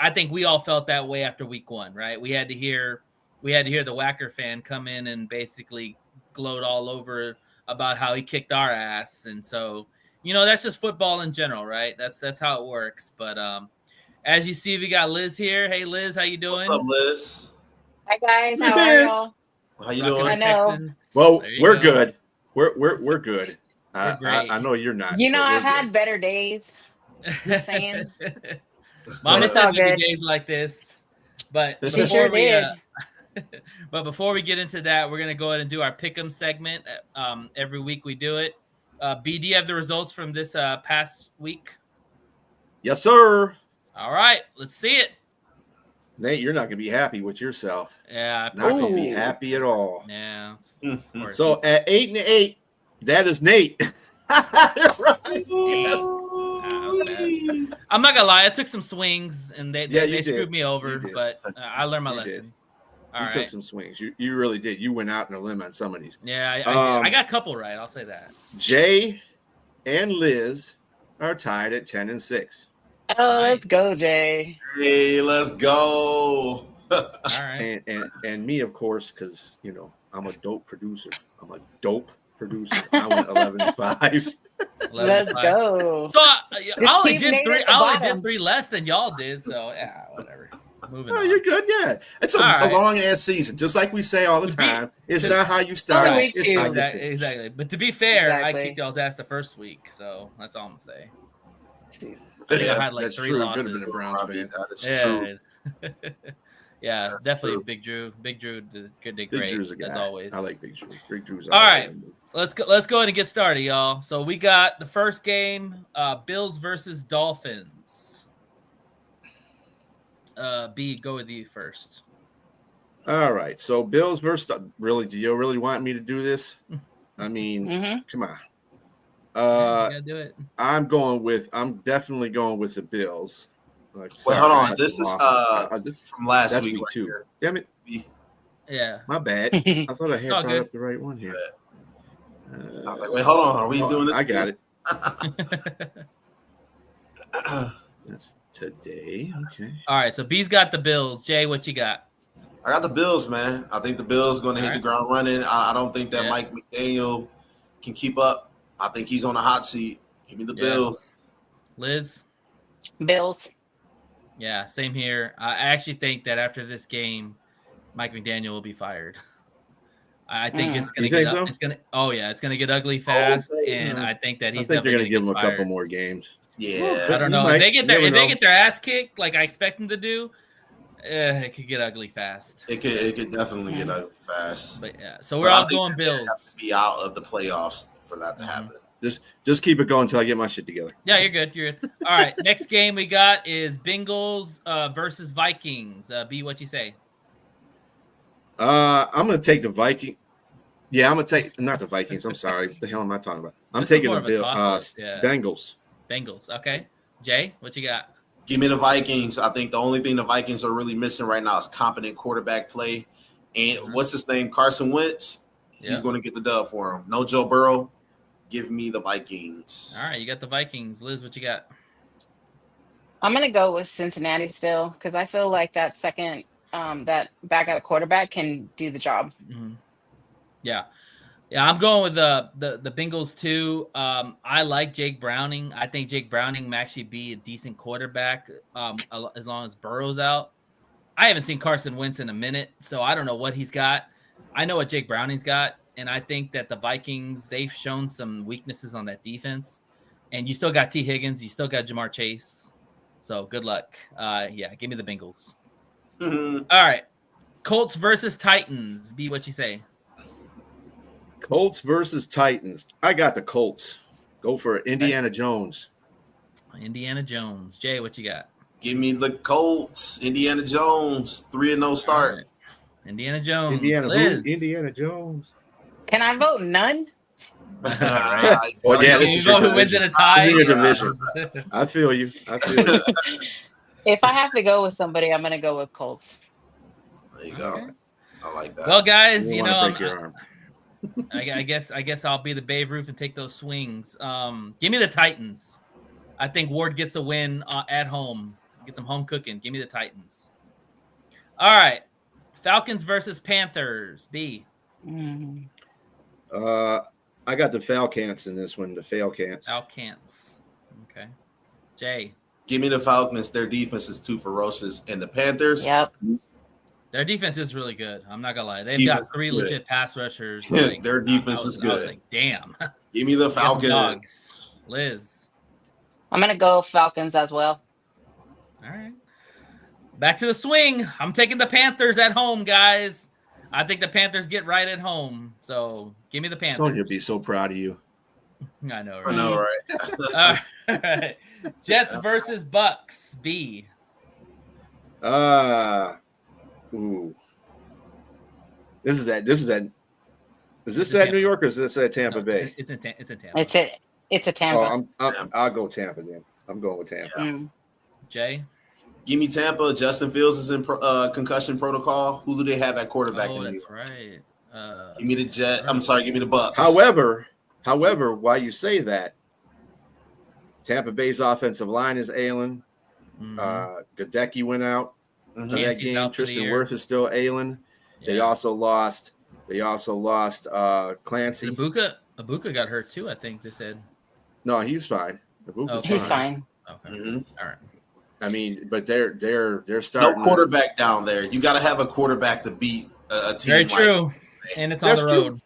I think we all felt that way after week 1, right? We had to hear the Wacker fan come in and basically gloat all over about how he kicked our ass, and so that's just football in general, right? That's how it works. But as you see, we got Liz here. Hey, Liz, how you doing? What's up, Liz? Hi guys, how are y'all? How you doing? I know. Texans. Well, we're go. good. We're good. We're great. I know you're not. I've had better days. Just saying. Mama It's said all there'd be good. days like this, but She sure did. But before we get into that, we're gonna go ahead and do our pick'em segment. Every week we do it. B, do you have the results from this past week? Yes, sir. All right, let's see it. Nate, you're not gonna be happy with yourself. Yeah, Not gonna be happy at all. yeah. So at 8-8, that is Nate. I'm not gonna lie, I took some swings and they did. screwed me over, You did. but I learned my You lesson. did. All You right. took some swings. You really did. You went out on a limb on some of these. Yeah, I did. I got a couple right. I'll say that. Jay and Liz are tied at 10-6. Oh, let's go, Jay. Hey, let's go. All right. And me, of course, because I'm a dope producer. I went 11-5. Let's go. So I only keep did Nate 3. at the I only bottom. did 3 less than y'all did. So yeah, whatever. Moving Oh, on. you're good. Yeah, it's a All right. long ass season, just like we say all the time. It's not how you start; Only week it's two. how you finish. Exactly. But to be fair, I Exactly. kicked y'all's ass the first week, so that's all I'm gonna say. Shoot. I think I Yeah, had like that's 3 true. losses. Could have been a Browns fan. That is Yeah. true. Yeah, That's definitely true. Big Drew. Big Drew did Big great Drew's a guy. as always. I like Big Drew. Big Drew's All right. Let's go ahead and get started, y'all. So we got the first game, Bills versus Dolphins. B, go with you first. All right. So Bills versus really. Do you really want me to do this? I mean, come on. You gotta do it. I'm definitely going with the Bills. Like, Wait, hold on. This is this from last that's week week right 2. here. Damn it. Yeah. My bad. I thought I had all brought good. up the right one here. I was like, wait, hold on. Are we doing this? I got again? it. That's today. Okay. All right, so B's got the Bills. Jay, what you got? I got the Bills, man. I think the Bills going to hit the ground running. I don't think that Mike McDaniel can keep up. I think he's on a hot seat. Give me the Bills. Liz? Bills. Yeah, same here. I actually think that after this game, Mike McDaniel will be fired. I think it's gonna get so? it's gonna get ugly fast, and I think that he's I think they're definitely gonna give him a fired. couple more games. Yeah, I don't know. If they get their ass kicked like I expect them to do, it could get ugly fast. It could definitely get ugly fast. But yeah, so we're all going Bills. Have to be out of the playoffs for that to happen. Just keep it going until I get my shit together. Yeah, you're good. You're good. All right, next game we got is Bengals versus Vikings. B, what you say? I'm gonna take the Viking. Yeah, I'm gonna take not the Vikings. I'm sorry. What the hell am I talking about? I'm taking the Bengals. Bengals. Okay. Jay, what you got? Give me the Vikings. I think the only thing the Vikings are really missing right now is competent quarterback play. And what's his name? Carson Wentz. Yeah. He's going to get the dub for him. No Joe Burrow. Give me the Vikings. All right, you got the Vikings. Liz, what you got? I'm going to go with Cincinnati still because I feel like that second, that backup quarterback can do the job. Mm-hmm. Yeah. Yeah, I'm going with the Bengals too. I like Jake Browning. I think Jake Browning may actually be a decent quarterback as long as Burrow's out. I haven't seen Carson Wentz in a minute, so I don't know what he's got. I know what Jake Browning's got, and I think that the Vikings, they've shown some weaknesses on that defense. And you still got T. Higgins. You still got Jamar Chase. So good luck. Yeah, give me the Bengals. Mm-hmm. All right. Colts versus Titans. B, what you say? Colts versus Titans. I got the Colts. Go for Indiana Jones. Indiana Jones. Jay, what you got? Give me the Colts. Indiana Jones. 3-0 start. Right. Indiana Jones. Indiana Jones. Can I vote none? Well, yeah, this is who wins in a tie. Your division. I feel you. If I have to go with somebody, I'm going to go with Colts. There you go. I like that. Well, guys, you know, break your arm. I guess I'll be the Babe Ruth and take those swings. Give me the Titans. I think Ward gets a win at home. Get some home cooking. Give me the Titans. All right. Falcons versus Panthers. B. I got the Falcons in this one. The Falcons. Okay. Jay. Give me the Falcons. Their defense is too ferocious. And the Panthers. Yep. Their defense is really good. I'm not gonna lie. They've got 3 legit pass rushers. Like, their defense is good. Like, damn. Give me the Falcons. Dogs. Liz. I'm gonna go Falcons as well. All right. Back to the swing. I'm taking the Panthers at home, guys. I think the Panthers get right at home. So give me the Panthers. Sonya would be so proud of you. I know, right? I know, right? All right. Jets versus Bucks. B. Ooh. Is this at New York or is this at Tampa Bay? It's in Tampa. It's a Tampa. I'll go Tampa then. I'm going with Tampa. Yeah. Jay. Give me Tampa. Justin Fields is in concussion protocol. Who do they have at quarterback? Oh, that's right. Give me the Jet. I'm sorry. Give me the Bucks. However, while you say that, Tampa Bay's offensive line is ailing. Gadecki went out. For that game. Tristan Wirth is still ailing. Yeah. They also lost Clancy. Ibuka got hurt too, I think they said. No, he's fine. He's fine. Okay. Mm-hmm. All right. I mean, but they're No starting. quarterback down there. You got to have a quarterback to beat a team. Very true. And it's on the road.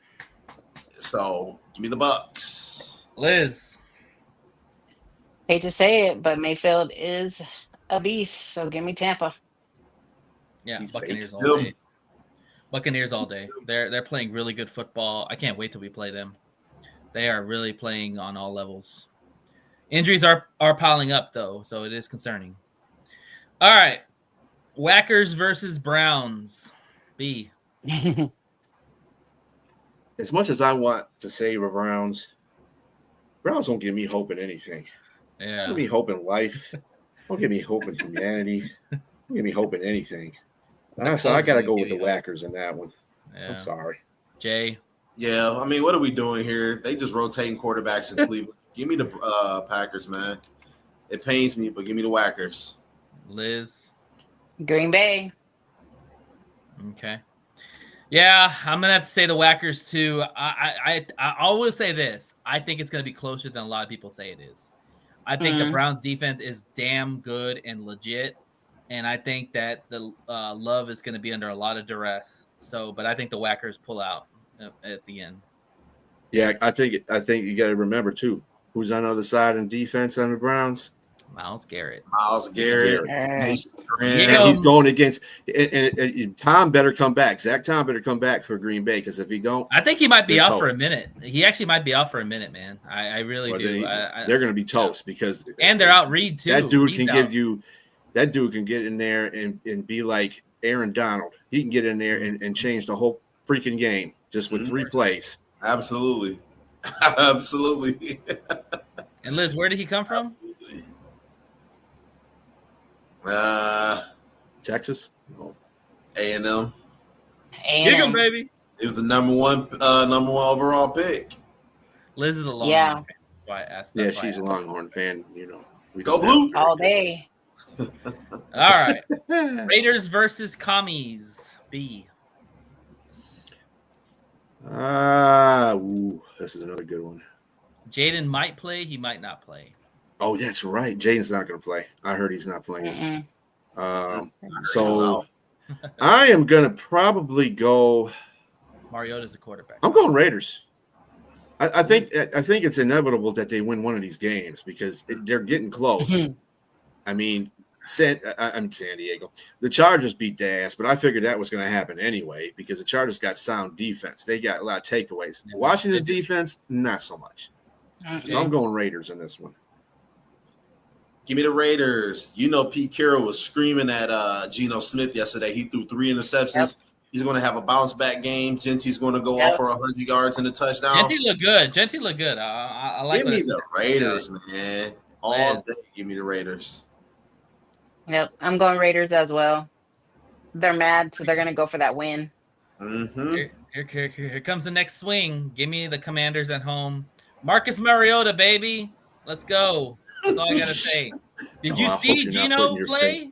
So give me the Bucks. Liz. Hate to say it, but Mayfield is a beast. So give me Tampa. Yeah, He's Buccaneers baked. all day. Buccaneers all day. They're playing really good football. I can't wait till we play them. They are really playing on all levels. Injuries are piling up though, so it is concerning. All right. Whackers versus Browns. B. As much as I want to say the Browns don't give me hope in anything. Yeah. Don't give me hope in life. Don't give me hope in humanity. Don't give me hope in anything. So I got to go with the Whackers in that one. Yeah. I'm sorry. Jay. Yeah, I mean, what are we doing here? They just rotating quarterbacks in Cleveland. Give me the Packers, man. It pains me, but give me the Whackers. Liz. Green Bay. Okay. Yeah, I'm gonna have to say the Whackers too. I always say this. I think it's gonna be closer than a lot of people say it is. I think the Browns defense is damn good and legit, and I think that the Love is gonna be under a lot of duress. So, but I think the Whackers pull out at the end. Yeah, I think you got to remember too. Who's on the other side in defense on the Browns? Myles Garrett. And he's going against and Tom better come back. Zach Tom better come back for Green Bay because if he don't, I think he might be out for a minute. He actually might be out for a minute, man. I really do. They're going to be toast because they're out Reed too. That dude can get in there and be like Aaron Donald. He can get in there and change the whole freaking game just with 3 plays. Absolutely. Absolutely. And Liz, where did he come from? Texas. A&M. Kick him, baby. It was the number one overall pick. Liz is a Longhorn fan. That's why I asked. She's a Longhorn fan. Go blue all day. All right. Raiders versus Commies. B. This is another good one. Jaden might play. He might not play. Oh, that's right. Jaden's not going to play. I heard he's not playing. So I am going to probably go. Mariota's the quarterback. I'm going Raiders. I think it's inevitable that they win one of these games because they're getting close. I mean, I'm San Diego. The Chargers beat their ass, but I figured that was going to happen anyway because the Chargers got sound defense. They got a lot of takeaways. Washington's defense, not so much. So I'm going Raiders in this one. Give me the Raiders. Pete Carroll was screaming at Geno Smith yesterday. He threw 3 interceptions. Yep. He's going to have a bounce-back game. Genty's going to go off for 100 yards and a touchdown. Genty look good. I like. Give me the Raiders, man. All day, give me the Raiders. Yep, I'm going Raiders as well. They're mad, so they're going to go for that win. Mm-hmm. Here comes the next swing. Give me the Commanders at home. Marcus Mariota, baby. Let's go. That's all I got to say. Did you see Geno play?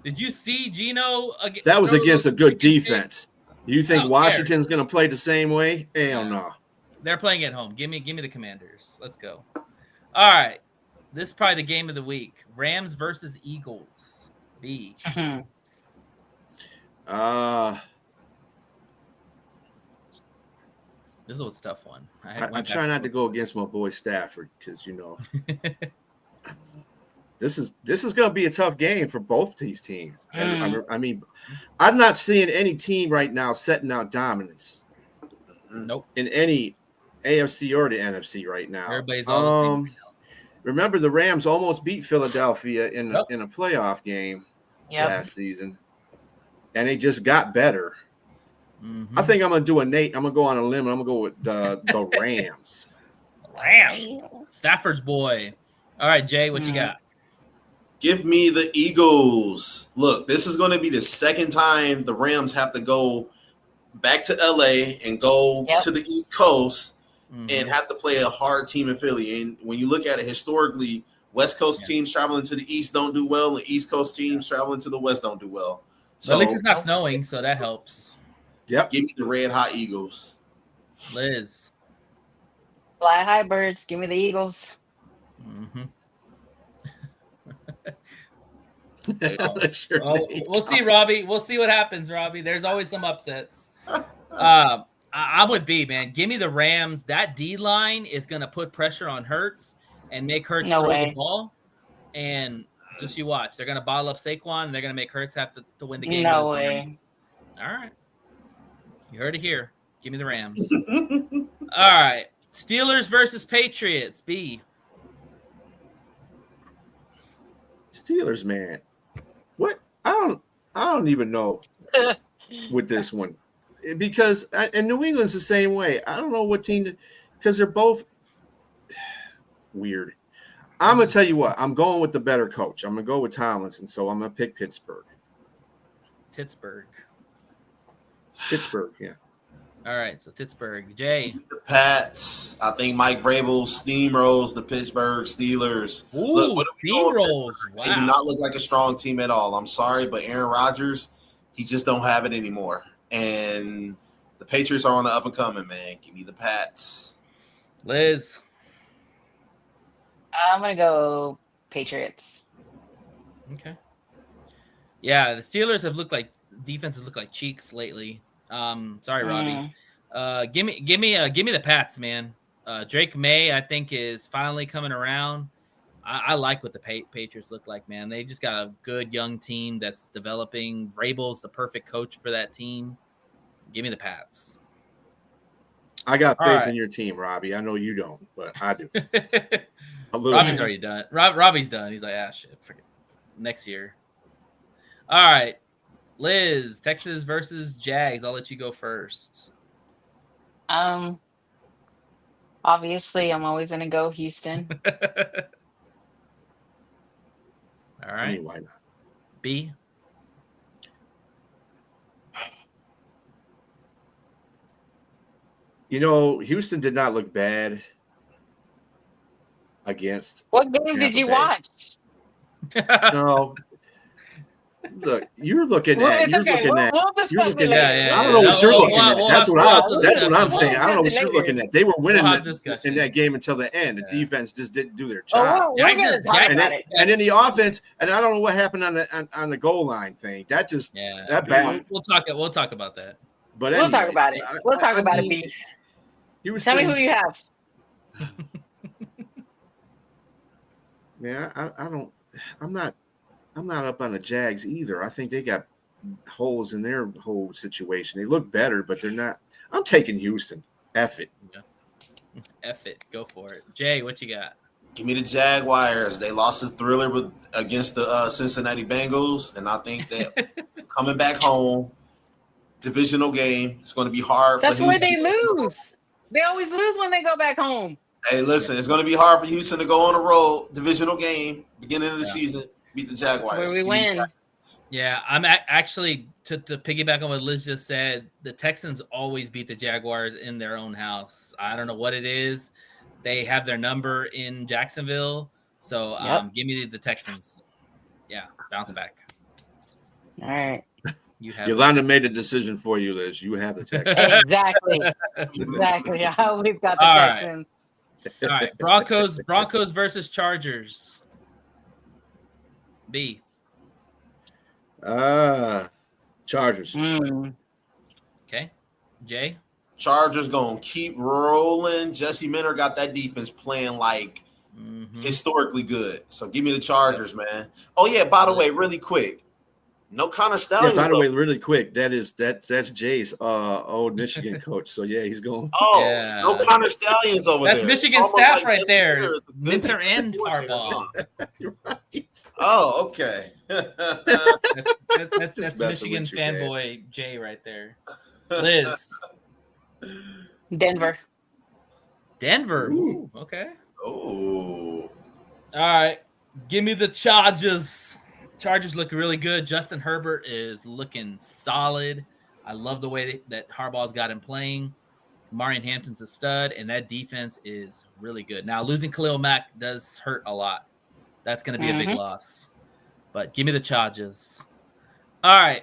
Did you see Geno? That was against a good defense. You think Washington's going to play the same way? Hell no. They're playing at home. Give me the Commanders. Let's go. All right. This is probably the game of the week. Rams versus Eagles. B. This is a tough one. I try not to go against my boy Stafford because this is going to be a tough game for both these teams. And I mean, I'm not seeing any team right now setting out dominance. Nope. In any AFC or the NFC right now. Everybody's all the same. Remember, the Rams almost beat Philadelphia in a playoff game last season, and they just got better. Mm-hmm. I think I'm going to do a Nate. I'm going to go on a limb. And I'm going to go with the Rams. Rams. Stafford's boy. All right, Jay, what you got? Give me the Eagles. Look, this is going to be the second time the Rams have to go back to LA and go to the East Coast and have to play a hard team in Philly. And when you look at it historically, West Coast teams traveling to the East don't do well, and East Coast teams traveling to the West don't do well. So at least it's not snowing, so that helps. Yep. Give me the red hot Eagles. Liz. Fly high birds. Give me the Eagles. Mm-hmm. That's your Oh, name. we'll see, Robbie. We'll see what happens, Robbie. There's always some upsets. I'm with B, man. Give me the Rams. That D line is going to put pressure on Hurts and make Hurts No throw way. the ball. And just you watch. They're going to bottle up Saquon, and they're going to make Hurts have to win the game. No way. All right. You heard it here. Give me the Rams. All right. Steelers versus Patriots. B. Steelers, man. What? I don't even know with this one, because and New England's the same way. I don't know what team, because they're both weird. I'm gonna tell you what. I'm going with the better coach. I'm gonna go with Tomlinson. So I'm gonna pick Pittsburgh. Pittsburgh. Yeah. All right. So Pittsburgh. Jay. The Pats. I think Mike Vrabel steamrolls the Pittsburgh Steelers. Ooh, what are we doing with steamrolls. Pittsburgh? Wow. They do not look like a strong team at all. I'm sorry, but Aaron Rodgers, he just don't have it anymore. And the Patriots are on the up and coming, man. Give me the Pats. Liz. I'm gonna go Patriots. Okay. Yeah, the Steelers have looked like defenses look like cheeks lately. Sorry, Robbie. Give me the Pats, man. Drake May, I think, is finally coming around. I like what the Patriots look like, man. They just got a good young team that's developing. Vrabel's the perfect coach for that team. Give me the Pats. I got All faith right. in your team, Robbie. I know you don't, but I do. A little Robbie's bit. already done. Robbie's done. He's like, shit, forget it. Next year. All right. Liz, Texas versus Jags. I'll let you go first. Obviously, I'm always gonna go Houston. All I right. mean, why not? B. You know, Houston did not look bad against. What game Tampa did you Bay. watch? No. Look, you're looking Well, at. it's You're okay. looking at. We'll discuss You're it looking later. at. Yeah, I don't know what you're looking at. we'll That's what have I'm discussion. saying. I don't know what you're looking at. They were winning We'll have in discussion. that game until the end. The Yeah. defense just didn't do their Oh, job. we're gonna talk Jackson- about it. And then the offense, and I don't know what happened on the goal line thing. That just Yeah. that bad. We'll talk about that. But We'll talk anyway, about it. We'll talk about it, B. Houston, Tell me who you have. Man, I'm not up on the Jags either. I think they got holes in their whole situation. They look better, but they're not. I'm taking Houston. F it. F it. Go for it. Jay, what you got? Give me the Jaguars. They lost a thriller against the Cincinnati Bengals, and I think that coming back home, divisional game, it's going to be hard That's for where Houston. they lose. They always lose when they go back home. Hey, listen, it's going to be hard for Houston to go on the road, divisional game, beginning of the season, beat the Jaguars. That's where we win. Yeah, I'm actually to piggyback on what Liz just said. The Texans always beat the Jaguars in their own house. I don't know what it is. They have their number in Jacksonville, so give me the Texans. Yeah, bounce back. All right. You have Yolanda made a decision for you, Liz. You have the Texans. Exactly. I always got the All right. Texans. All right, Broncos versus Chargers. B. Chargers. Okay. Jay. Chargers going to keep rolling. Jesse Minter got that defense playing like historically good. So give me the Chargers, man. Oh, yeah, by the way, really quick. No Connor Stallions. Yeah, by the way, really quick, that's Jay's old Michigan coach. So yeah, he's going. Oh, Yeah. no Connor Stallions over That's there. Michigan Almost staff like right Jesse there. Minter is a good Minter and Harbaugh. You're right. Oh, okay. That's Just messing Michigan with you, man. fanboy Jay right there. Liz. Denver. Denver. Ooh, okay. Oh. All right. Give me the Chargers. Chargers look really good. Justin Herbert is looking solid. I love the way that Harbaugh's got him playing. Marion Hampton's a stud, and that defense is really good. Now, losing Khalil Mack does hurt a lot. That's going to be a big loss. But give me the Chargers. All right.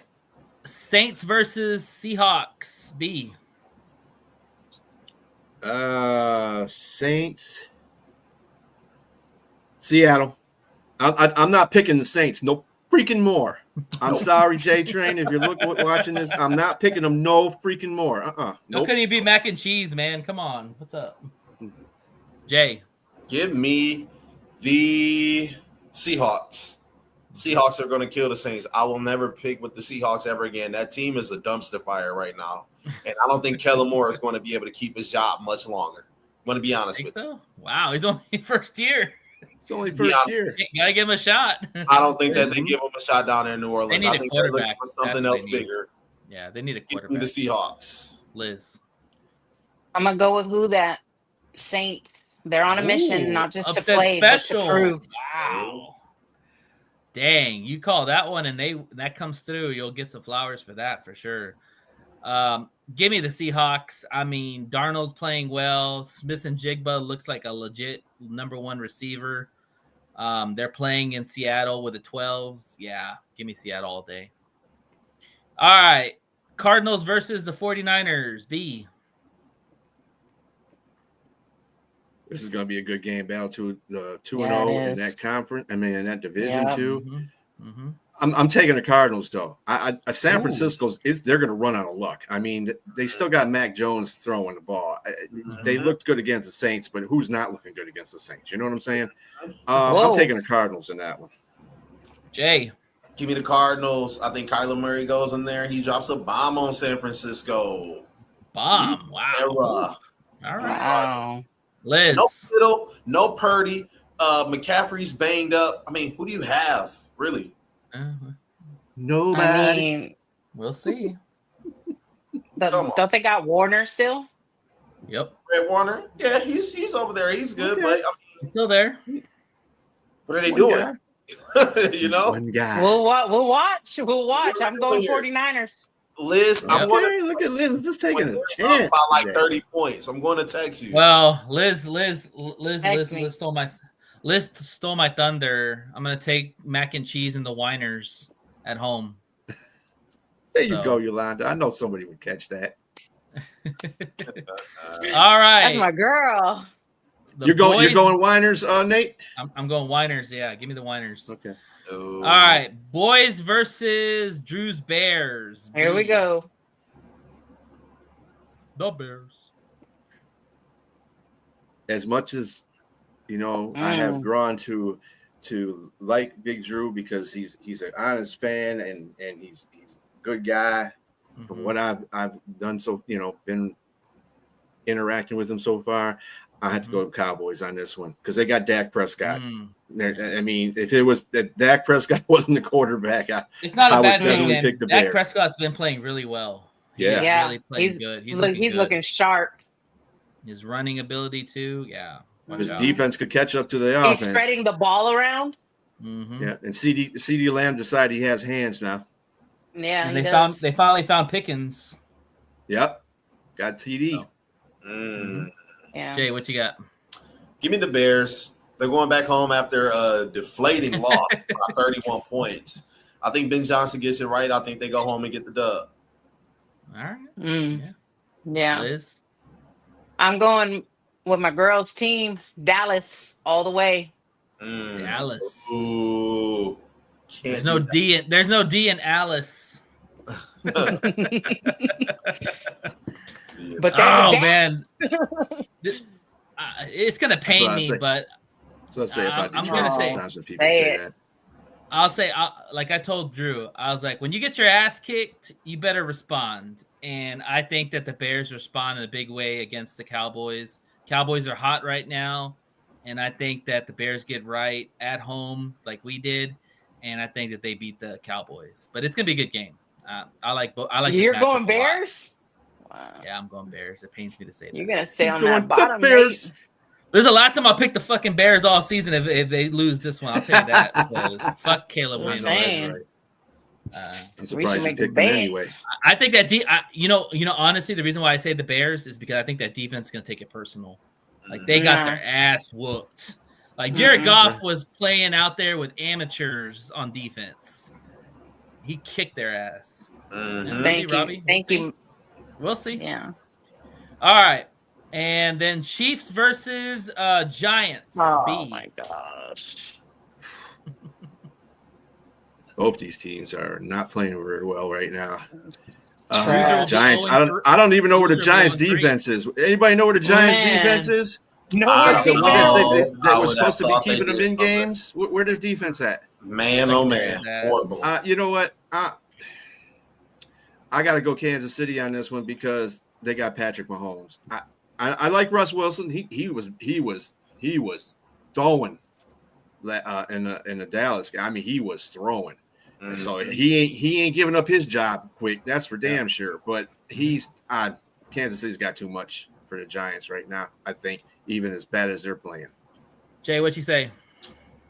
Saints versus Seahawks. B. Saints. Seattle. I'm not picking the Saints. Nope. freaking more. I'm sorry, J Train. If you're watching this, I'm not picking them no freaking more. How Nope. can you be mac and cheese, man? Come on. What's up? Jay. Give me the Seahawks. Seahawks are going to kill the Saints. I will never pick with the Seahawks ever again. That team is a dumpster fire right now. And I don't think Kellen Moore is going to be able to keep his job much longer. I'm going to be honest with you. Wow, he's only first year. It's only first year. Gotta give him a shot. I don't think that they give him a shot down there in New Orleans. They need I a think quarterback. they're looking for something else bigger. Yeah, they need a Give quarterback. me the Seahawks. Liz. I'm gonna go with who that Saints. They're on a mission, not just to play, but to prove. Wow. Dang, you call that one and that comes through, you'll get some flowers for that for sure. Give me the Seahawks. I mean, Darnold's playing well. Smith and Jigba looks like a legit number one receiver. They're playing in Seattle with the 12s. Yeah, give me Seattle all day. All right. Cardinals versus the 49ers. B. This is going to be a good game. Battle to the 2-0 in that conference. I mean, in that division too. Mm-hmm. I'm taking the Cardinals though. San Francisco's they're going to run out of luck. I mean, they still got Mac Jones throwing the ball. They looked good against the Saints, but who's not looking good against the Saints? You know what I'm saying? I'm taking the Cardinals in that one. Jay. Give me the Cardinals. I think Kyler Murray goes in there. He drops a bomb on San Francisco. Bomb. Wow. Era. All right. Wow. Liz. No Kittle, no Purdy. McCaffrey's banged up. I mean, who do you have, really? Nobody. I mean, We'll see. don't they got Warner still? Yep. Red Warner. Yeah, he's over there. He's good, Okay. but I mean, He's still there. what are they doing? You know? One guy. We'll watch. We'll watch. I'm going 49ers. Liz, I'm Yep. going Okay, to look at Liz just taking a by chance. like today. 30 points. I'm going to text you. Well, Liz stole my thunder. I'm gonna take mac and cheese and the Winers at home. There you go, Yolanda. I know somebody would catch that. All right. That's my girl. You're going Winers, Nate? I'm going Winers. Yeah, give me the Winers. Okay. All right, boys versus Drew's Bears. Here we go. The Bears. As much as I have grown to like Big Drew because he's an honest fan and he's a good guy. From what I've done, so been interacting with him so far, I had to go to Cowboys on this one because they got Dak Prescott. I mean, if it was that Dak Prescott wasn't the quarterback, it's not a bad definitely thing. pick the Dak Bears. Prescott's been playing really well. Yeah. Really playing good. He's looking sharp. His running ability too. Yeah. If his defense could catch up to the He's offense. spreading the ball around. Yeah, and CD Lamb decided he has hands now. Yeah, And he they does. finally found Pickens. Yep, got TD. Yeah. Jay, what you got? Give me the Bears. They're going back home after a deflating loss by 31 points. I think Ben Johnson gets it right. I think they go home and get the dub. All right. Yeah. Liz? I'm going with my girls' team, Dallas, all the way. Dallas. Ooh. There's no D in Alice. But man, it's gonna pain me, but So I say about I'm Detroit gonna say- sometimes when people say that. I'll say, like I told Drew, I was like, when you get your ass kicked, you better respond. And I think that the Bears respond in a big way against the Cowboys. Cowboys are hot right now, and I think that the Bears get right at home like we did, and I think that they beat the Cowboys. But it's gonna be a good game. I like both. I like. You're this matchup going a lot. Bears? Wow. Yeah, I'm going Bears. It pains me to say that. You're gonna stay He's on going that bottom, Bears. Nate. This is the last time I'll pick the fucking Bears all season if they lose this one. I'll tell you that. Because fuck Caleb Just Williams. saying. Right. I'm We should surprised you make a picked them bet. anyway. I think that honestly, the reason why I say the Bears is because I think that defense is gonna take it personal. Like they got their ass whooped. Like Jared Goff was playing out there with amateurs on defense. He kicked their ass. Thank you. Robbie. Thank you. We'll see. Yeah. All right. And then Chiefs versus Giants. Oh B. my gosh. Both these teams are not playing very well right now. Trash. Giants. I don't even know where the Giants defense is. Anybody know where the Giants defense is? No, Like the one that I was would have supposed to be thought they keeping them did in something. games. Where their defense at? Man, oh man, horrible. You know what? I got to go Kansas City on this one because they got Patrick Mahomes. I like Russ Wilson. He was throwing in the Dallas game. I mean, he was throwing. Mm-hmm. So he ain't giving up his job quick. That's for damn sure. But Kansas City's got too much for the Giants right now. I think even as bad as they're playing. Jay, what you say?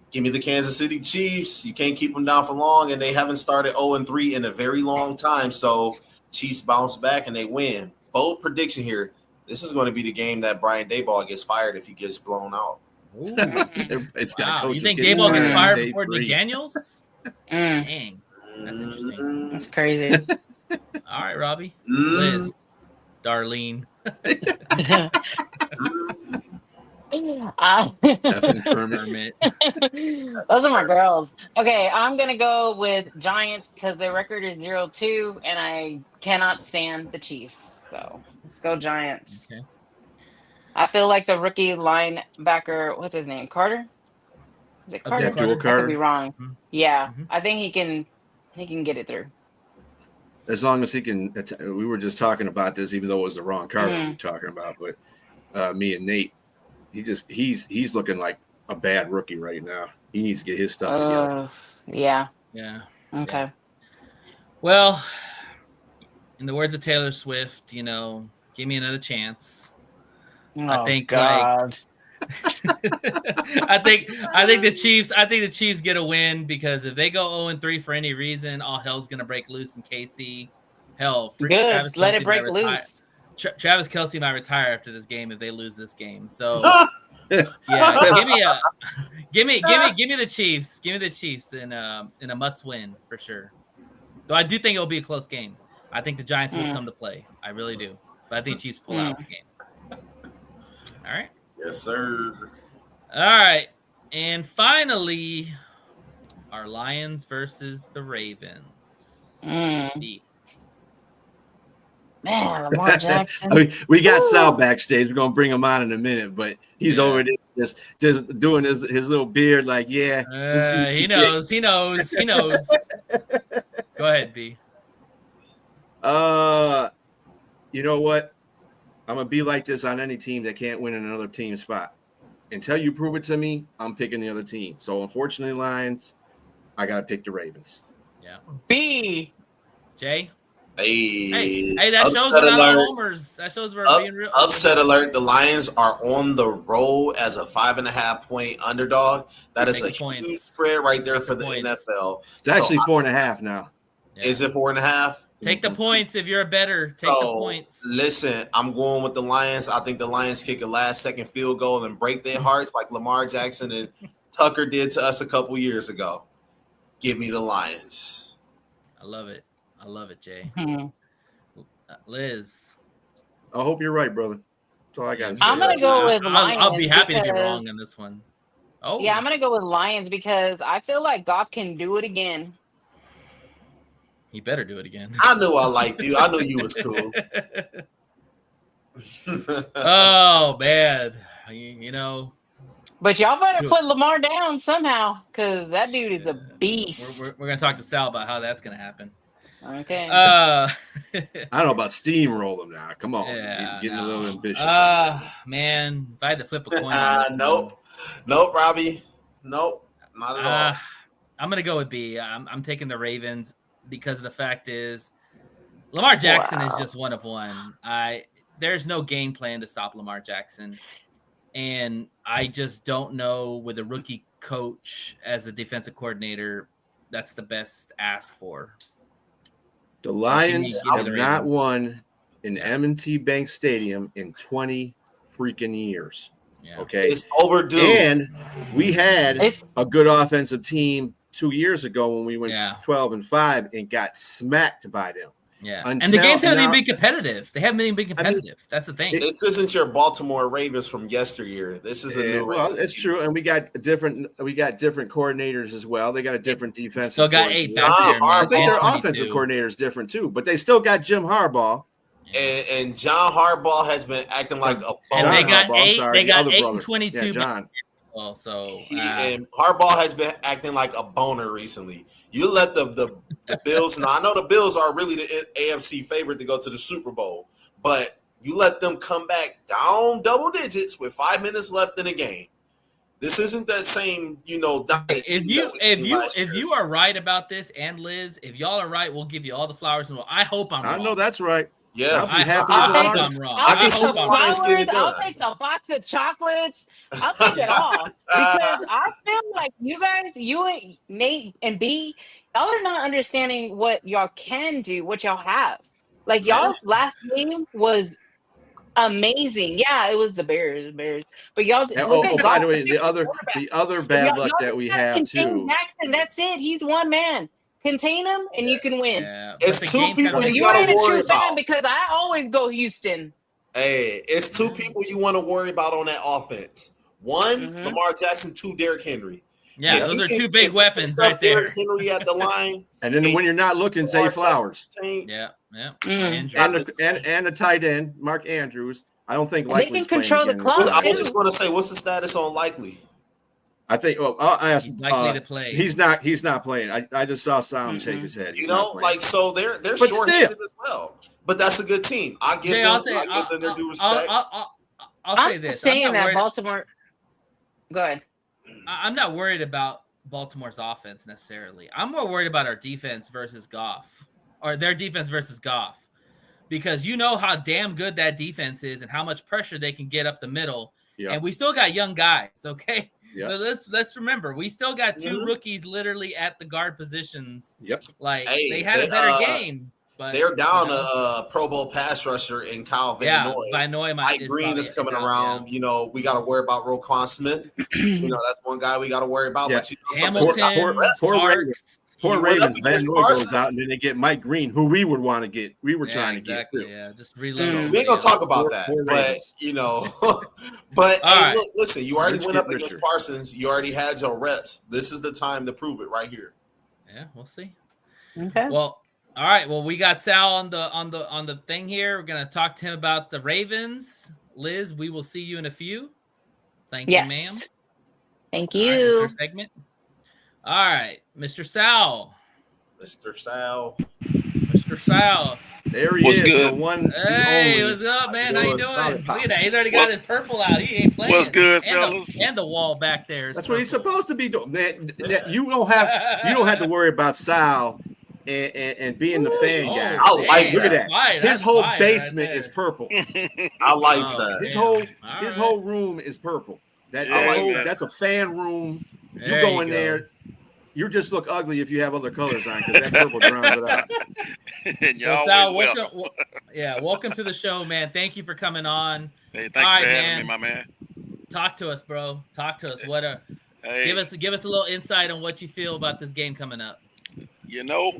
Give me the Kansas City Chiefs. You can't keep them down for long, and they haven't started 0-3 in a very long time. So Chiefs bounce back and they win. Bold prediction here. This is going to be the game that Brian Daboll gets fired if he gets blown out. It's got You think Daboll gets fired before McDaniels? Dang, that's interesting. That's crazy. All right, Robbie, Liz, Darlene. Kermit. Those are my girls. Okay, I'm gonna go with Giants because their record is 0-2, and I cannot stand the Chiefs. So let's go Giants. Okay. I feel like the rookie linebacker, what's his name? Carter? Is it Carter? Joel Carter. I could be wrong. Mm-hmm. Yeah, I think he can get it through. As long as he can. We were just talking about this, even though it was the wrong Carter we were talking about. But me and Nate, he's looking like a bad rookie right now. He needs to get his stuff together. Yeah. Okay. Yeah. Well, in the words of Taylor Swift, give me another chance. I think God. I think the Chiefs get a win because if they go 0-3 for any reason, all hell's gonna break loose in KC. Hell, good. Let it break loose. Travis Kelce might retire after this game if they lose this game. So yeah, give me the Chiefs. Give me the Chiefs in a must win for sure. Though I do think it'll be a close game. I think the Giants will come to play. I really do. But I think Chiefs pull out the game. All right. Yes, sir. All right. And finally, our Lions versus the Ravens. Man, Lamar Jackson. we got Sal backstage. We're gonna bring him on in a minute, but he's over there just doing his little beard, like, he knows. He knows. Go ahead, B. You know what? I'm gonna be like this on any team that can't win in another team spot. Until you prove it to me, I'm picking the other team. So unfortunately, Lions, I gotta pick the Ravens. Yeah. B. Jay. Hey, that shows we're not homers. That shows we're being real. Upset alert. The Lions are on the roll as a 5.5-point underdog. That is a huge spread right there for the NFL. It's actually 4.5 now. Yeah. Is it 4.5? Take the points if you're a bettor. Take the points. Listen, I'm going with the Lions. I think the Lions kick a last-second field goal and break their hearts like Lamar Jackson and Tucker did to us a couple years ago. Give me the Lions. I love it, Jay. Liz. I hope you're right, brother. That's all I got to say. I'm going to go with Lions. I'll be happy to be wrong on this one. Oh, yeah, I'm going to go with Lions because I feel like Goff can do it again. He better do it again. I knew I liked you. I knew you was cool. Oh, man. But y'all better put Lamar down somehow because that dude is a beast. We're going to talk to Sal about how that's going to happen. Okay. I don't know about steamroll him now. Come on. Yeah, getting a little ambitious. Man, if I had to flip a coin. Nope, Robbie. Nope, not at all. I'm going to go with B. I'm taking the Ravens because the fact is Lamar Jackson is just one of one. There's no game plan to stop Lamar Jackson. And I just don't know with a rookie coach as a defensive coordinator, that's the best ask for. The Lions have not won in M&T Bank Stadium in 20 freaking years. Yeah. Okay. It's overdue. And we had a good offensive team 2 years ago when we went 12-5 and got smacked by them. Yeah, and the games haven't even been competitive. They haven't even been competitive. I mean, that's the thing. This isn't your Baltimore Ravens from yesteryear. This is a new. Well, it's true, and we got different coordinators as well. They got a different defensive. Still got 8 back there. I think their offensive coordinator is different too, but they still got Jim Harbaugh. And John Harbaugh has been acting like a and boner. they got 8. They got 8 brother. and 22. Yeah, John. Well, so and Harbaugh has been acting like a boner recently. You let the Bills. Now I know the Bills are really the AFC favorite to go to the Super Bowl, but you let them come back down double digits with 5 minutes left in the game. This isn't that same, if you are right about this, and Liz, if y'all are right, we'll give you all the flowers. And I hope I'm wrong. I know that's right. Yeah, I'll be happy. I hope I'm wrong. I'll take the box of chocolates. I'll take it all because I feel like you guys, you and Nate and B, y'all are not understanding what y'all can do, what y'all have. Like y'all's last game was amazing. Yeah, it was the Bears, but y'all. By the way, the other bad luck that we have too. Jackson, that's it. He's one man. Contain him, and you can win. Yeah, it's 2 people you gotta gotta worry about. Because I always go Houston. Hey, it's 2 people you want to worry about on that offense. 1, Lamar Jackson. 2, Derrick Henry. Yeah, those are 2 big weapons right there. Derrick Henry at the line, and then when you're not looking, say Flowers. Yeah. And the tight end, Mark Andrews. I don't think they can control the clock. I was just going to say, what's the status on Likely? I think. Well, I'll ask. He's likely to play. He's not playing. I just saw Sam shake his head. So they're short-handed as well. But that's a good team. I give them their due respect. I'll say this. I'm saying that Baltimore. Go ahead. I'm not worried about Baltimore's offense necessarily. I'm more worried about our defense versus Goff, or their defense versus Goff, because you know how damn good that defense is and how much pressure they can get up the middle. Yeah. And we still got young guys. Okay. Yeah. Let's remember, we still got 2 rookies literally at the guard positions. Yep. They had a better game, but they're down a Pro Bowl pass rusher in Kyle Van Noy. Van Noy Mike Green is coming around. Yeah. We got to worry about Roquan Smith. That's one guy we got to worry about. Yeah. But Hamilton, Poor Ravens. Van Noy goes out, and then they get Mike Green, who we would want to get. We were trying to get. Too. Yeah, just reload. We ain't gonna talk about that, but look, listen, you already went up against Parsons. You already had your reps. This is the time to prove it right here. Yeah, we'll see. Okay. Well, all right. Well, we got Sal on the thing here. We're gonna talk to him about the Ravens. Liz, we will see you in a few. Thank you, ma'am. Thank you. Right, segment. All right, Mr. Sal. Mr. Sal. There he what's is. Good? The one. Hey, what's up, man? How you doing? Look at that. He's already got his purple out. He ain't playing. What's good, fellas? And the wall back there. That's what he's supposed to be doing. You don't have to worry about Sal and being the fan guy. Look at that. His whole basement is purple. I like that. His whole room is purple. That's a fan room. You go in there. You just look ugly if you have other colors on because that purple drowns it out. And y'all Sal, welcome to the show, man. Thank you for coming on. Hey, thank you for having me, my man. Talk to us, bro. Talk to us. Give us a little insight on what you feel about this game coming up.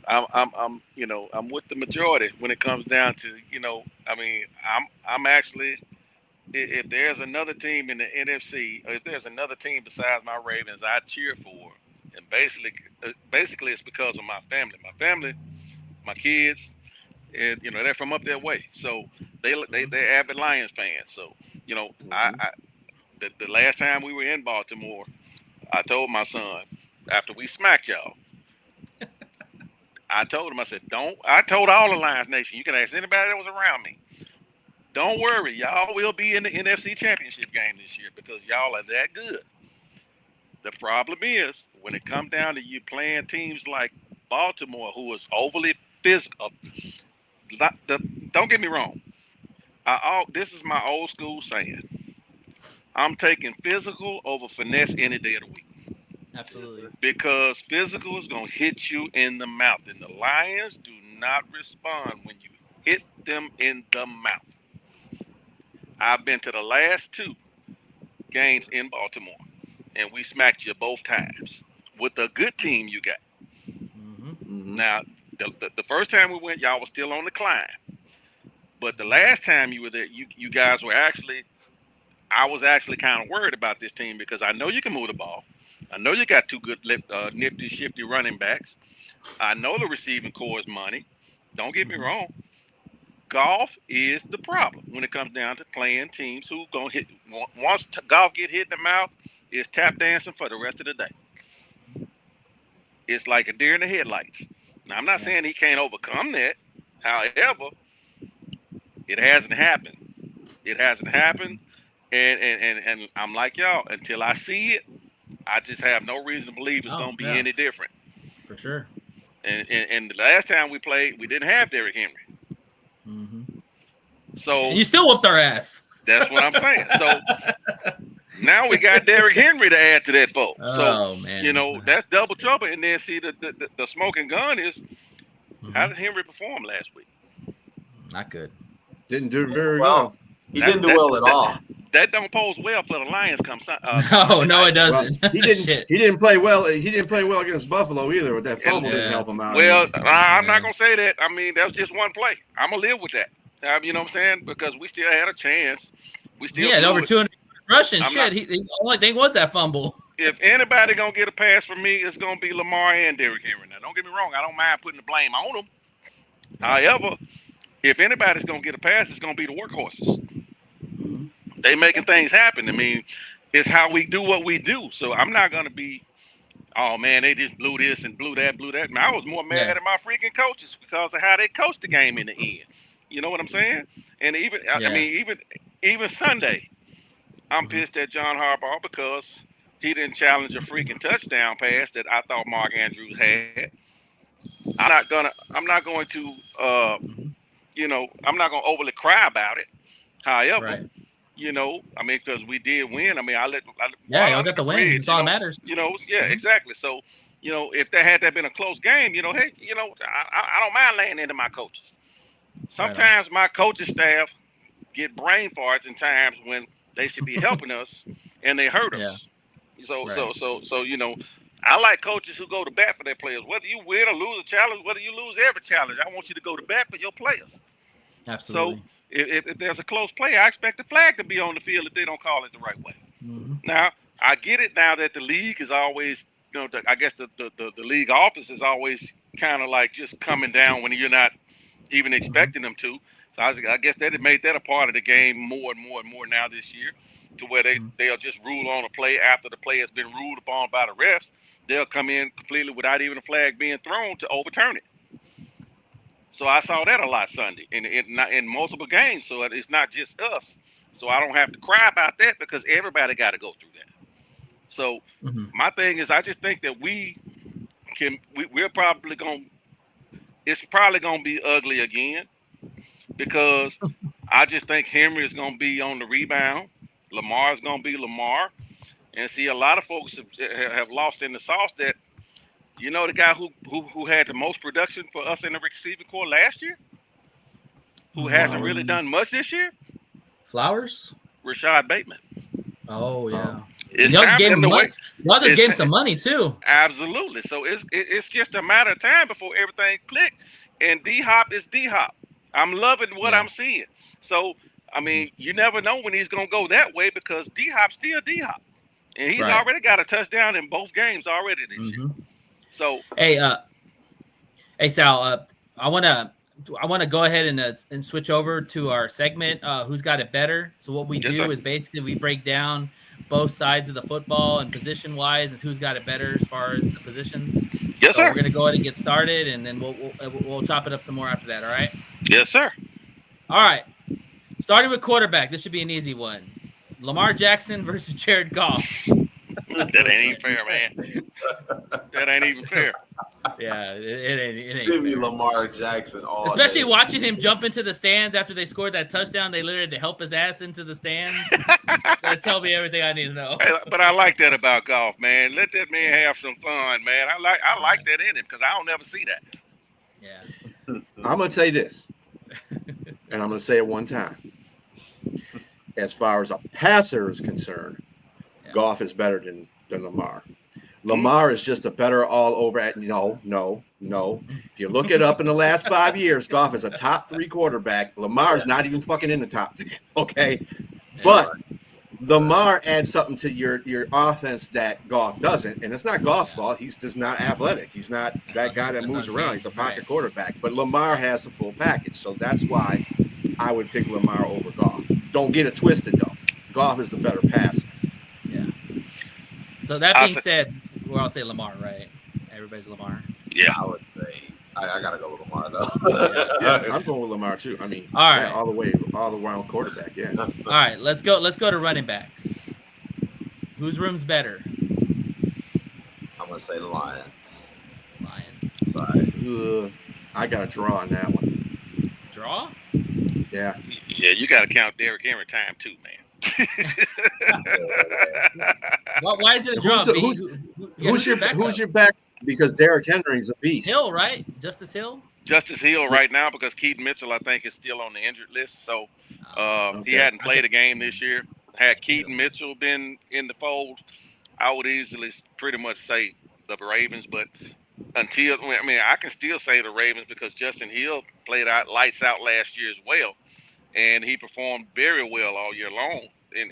I'm with the majority when it comes down to, I'm actually, if there's another team in the NFC, or if there's another team besides my Ravens, I cheer for. And basically, it's because of my family. My family, my kids, and they're from up that way, so they're avid Lions fans. So the last time we were in Baltimore, I told my son after we smacked y'all, I told him, I said, I told all the Lions Nation, you can ask anybody that was around me, don't worry, y'all will be in the NFC Championship game this year because y'all are that good. The problem is when it comes down to you playing teams like Baltimore, who is overly physical. Don't get me wrong. This is my old school saying. I'm taking physical over finesse any day of the week. Absolutely. Because physical is going to hit you in the mouth. And the Lions do not respond when you hit them in the mouth. I've been to the last 2 games in Baltimore. And we smacked you both times with a good team you got. Mm-hmm. Now, the first time we went, y'all was still on the climb. But the last time you were there, you guys were actually, I was actually kind of worried about this team because I know you can move the ball. I know you got two good nifty, shifty running backs. I know the receiving core is money. Don't get me wrong. Golf is the problem when it comes down to playing teams who gonna hit. Once golf get hit in the mouth, it's tap dancing for the rest of the day. It's like a deer in the headlights. Now, I'm not saying he can't overcome that. However, it hasn't happened. It hasn't happened. And I'm like y'all, until I see it, I just have no reason to believe it's going to be any different. For sure. And the last time we played, we didn't have Derrick Henry. Mm-hmm. So and you still whooped our ass. That's what I'm saying. So now we got Derrick Henry to add to that fold. Oh, man. You know, that's double trouble. And then see the smoking gun is, how did Henry perform last week? Not good. Didn't do very well. He didn't do well at all. That don't pose well for the Lions come no, it doesn't. Well, he didn't play well. He didn't play well against Buffalo either. With that fumble didn't help him out. Well, I'm not gonna say that. I mean, that was just one play. I'm gonna live with that. You know what I'm saying? Because we still had a chance. We still had over 200 rushing. Shit, the only thing was that fumble. If anybody gonna get a pass from me, it's gonna be Lamar and Derrick Henry. Now, don't get me wrong. I don't mind putting the blame on them. However, if anybody's gonna get a pass, it's gonna be the workhorses. They making things happen. I mean, it's how we do what we do. So I'm not gonna be, oh man, they just blew this and blew that. Man, I was more mad at my freaking coaches because of how they coached the game in the end. You know what I'm saying? And even I mean, even Sunday, I'm pissed at John Harbaugh because he didn't challenge a freaking touchdown pass that I thought Mark Andrews had. I'm not going to overly cry about it. However, you know, I mean, because we did win. I mean, y'all got the win. That's all that matters. You know, exactly. So, you know, if that been a close game, you know, hey, you know, I don't mind laying into my coaches. Sometimes my coaching staff get brain farts in times when they should be helping us and they hurt us. So you know, I like coaches who go to bat for their players. Whether you win or lose a challenge, whether you lose every challenge, I want you to go to bat for your players. Absolutely. So if there's a close play, I expect the flag to be on the field if they don't call it the right way. Mm-hmm. Now, I get it now that the league is always, you know, I guess the league office is always kind of like just coming down when you're not even expecting them to. So I guess that it made that a part of the game more and more now this year, to where they'll just rule on a play after the play has been ruled upon by the refs. They'll come in completely without even a flag being thrown to overturn it. So I saw that a lot Sunday in multiple games. So it's not just us. So I don't have to cry about that because everybody got to go through that. So my thing is, I just think that it's probably going to be ugly again, because I just think Henry is going to be on the rebound. Lamar is going to be Lamar. And see, a lot of folks have lost in the sauce that, you know, the guy who had the most production for us in the receiving core last year, who hasn't really done much this year? Flowers? Rashad Bateman. Oh, yeah. Y'all just gave him some money, too. Absolutely. So it's just a matter of time before everything click. And D-Hop is D-Hop. I'm loving what I'm seeing. So, I mean, you never know when he's going to go that way, because D-Hop's still D-Hop. And he's already got a touchdown in both games already this year. So hey Sal, I want to go ahead and switch over to our segment, Who's Got It Better. So what we do is basically we break down both sides of the football and position wise, and who's got it better as far as the positions. Yes, sir. We're gonna go ahead and get started, and then we'll chop it up some more after that. All right. Yes, sir. All right. Starting with quarterback, this should be an easy one. Lamar Jackson versus Jared Goff. That ain't even fair, man. That ain't even fair. Yeah, it ain't. Give me Lamar Jackson all Especially day. watching him jump into the stands after they scored that touchdown. They literally had to help his ass into the stands. That tell me everything I need to know. Hey, but I like that about golf, man. Let that man have some fun, man. I like that in him, because I don't ever see that. Yeah. I'm gonna say this, and I'm gonna say it one time. As far as a passer is concerned, Goff is better than Lamar. Lamar is just a better all over at no. If you look it up in the last 5 years, Goff is a top 3 quarterback. Lamar is not even fucking in the top 10. Okay. But Lamar adds something to your offense that Goff doesn't, and it's not Goff's fault. He's just not athletic. He's not that guy that moves around. He's a pocket quarterback. But Lamar has the full package, so that's why I would pick Lamar over Goff. Don't get it twisted, though. Goff is the better passer. Yeah. So that being said, we'll all say Lamar, right? Everybody's Lamar. Yeah, I would say I gotta go with Lamar though. Yeah, I'm going with Lamar too. I mean, all right, all the way, all around quarterback. Yeah. All right, let's go to running backs. Whose room's better? I'm gonna say the Lions. Sorry. I got a draw on that one. Draw? Yeah. Yeah, you got to count Derrick Henry time too, man. Why is it a draw? Who's your back? Because Derrick Henry's a beast. Hill, right? Justice Hill? Justice Hill right now because Keaton Mitchell, I think, is still on the injured list. So he hadn't played a game this year. Had Keaton Mitchell been in the fold, I would easily pretty much say the Ravens. But I can still say the Ravens because Justin Hill played out lights out last year as well. And he performed very well all year long, and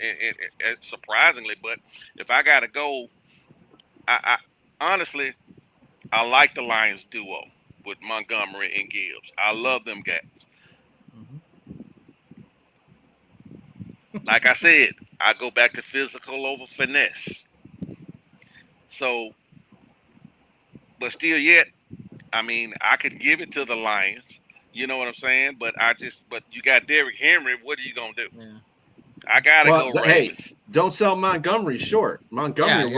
surprisingly. But if I got to go, I honestly, I like the Lions duo with Montgomery and Gibbs. I love them guys. Like I said, I go back to physical over finesse. So, but still yet, I mean, I could give it to the Lions. You know what I'm saying? But you got Derrick Henry. What are you gonna do? Yeah. I gotta go Ravens. Hey, don't sell Montgomery short. Montgomery the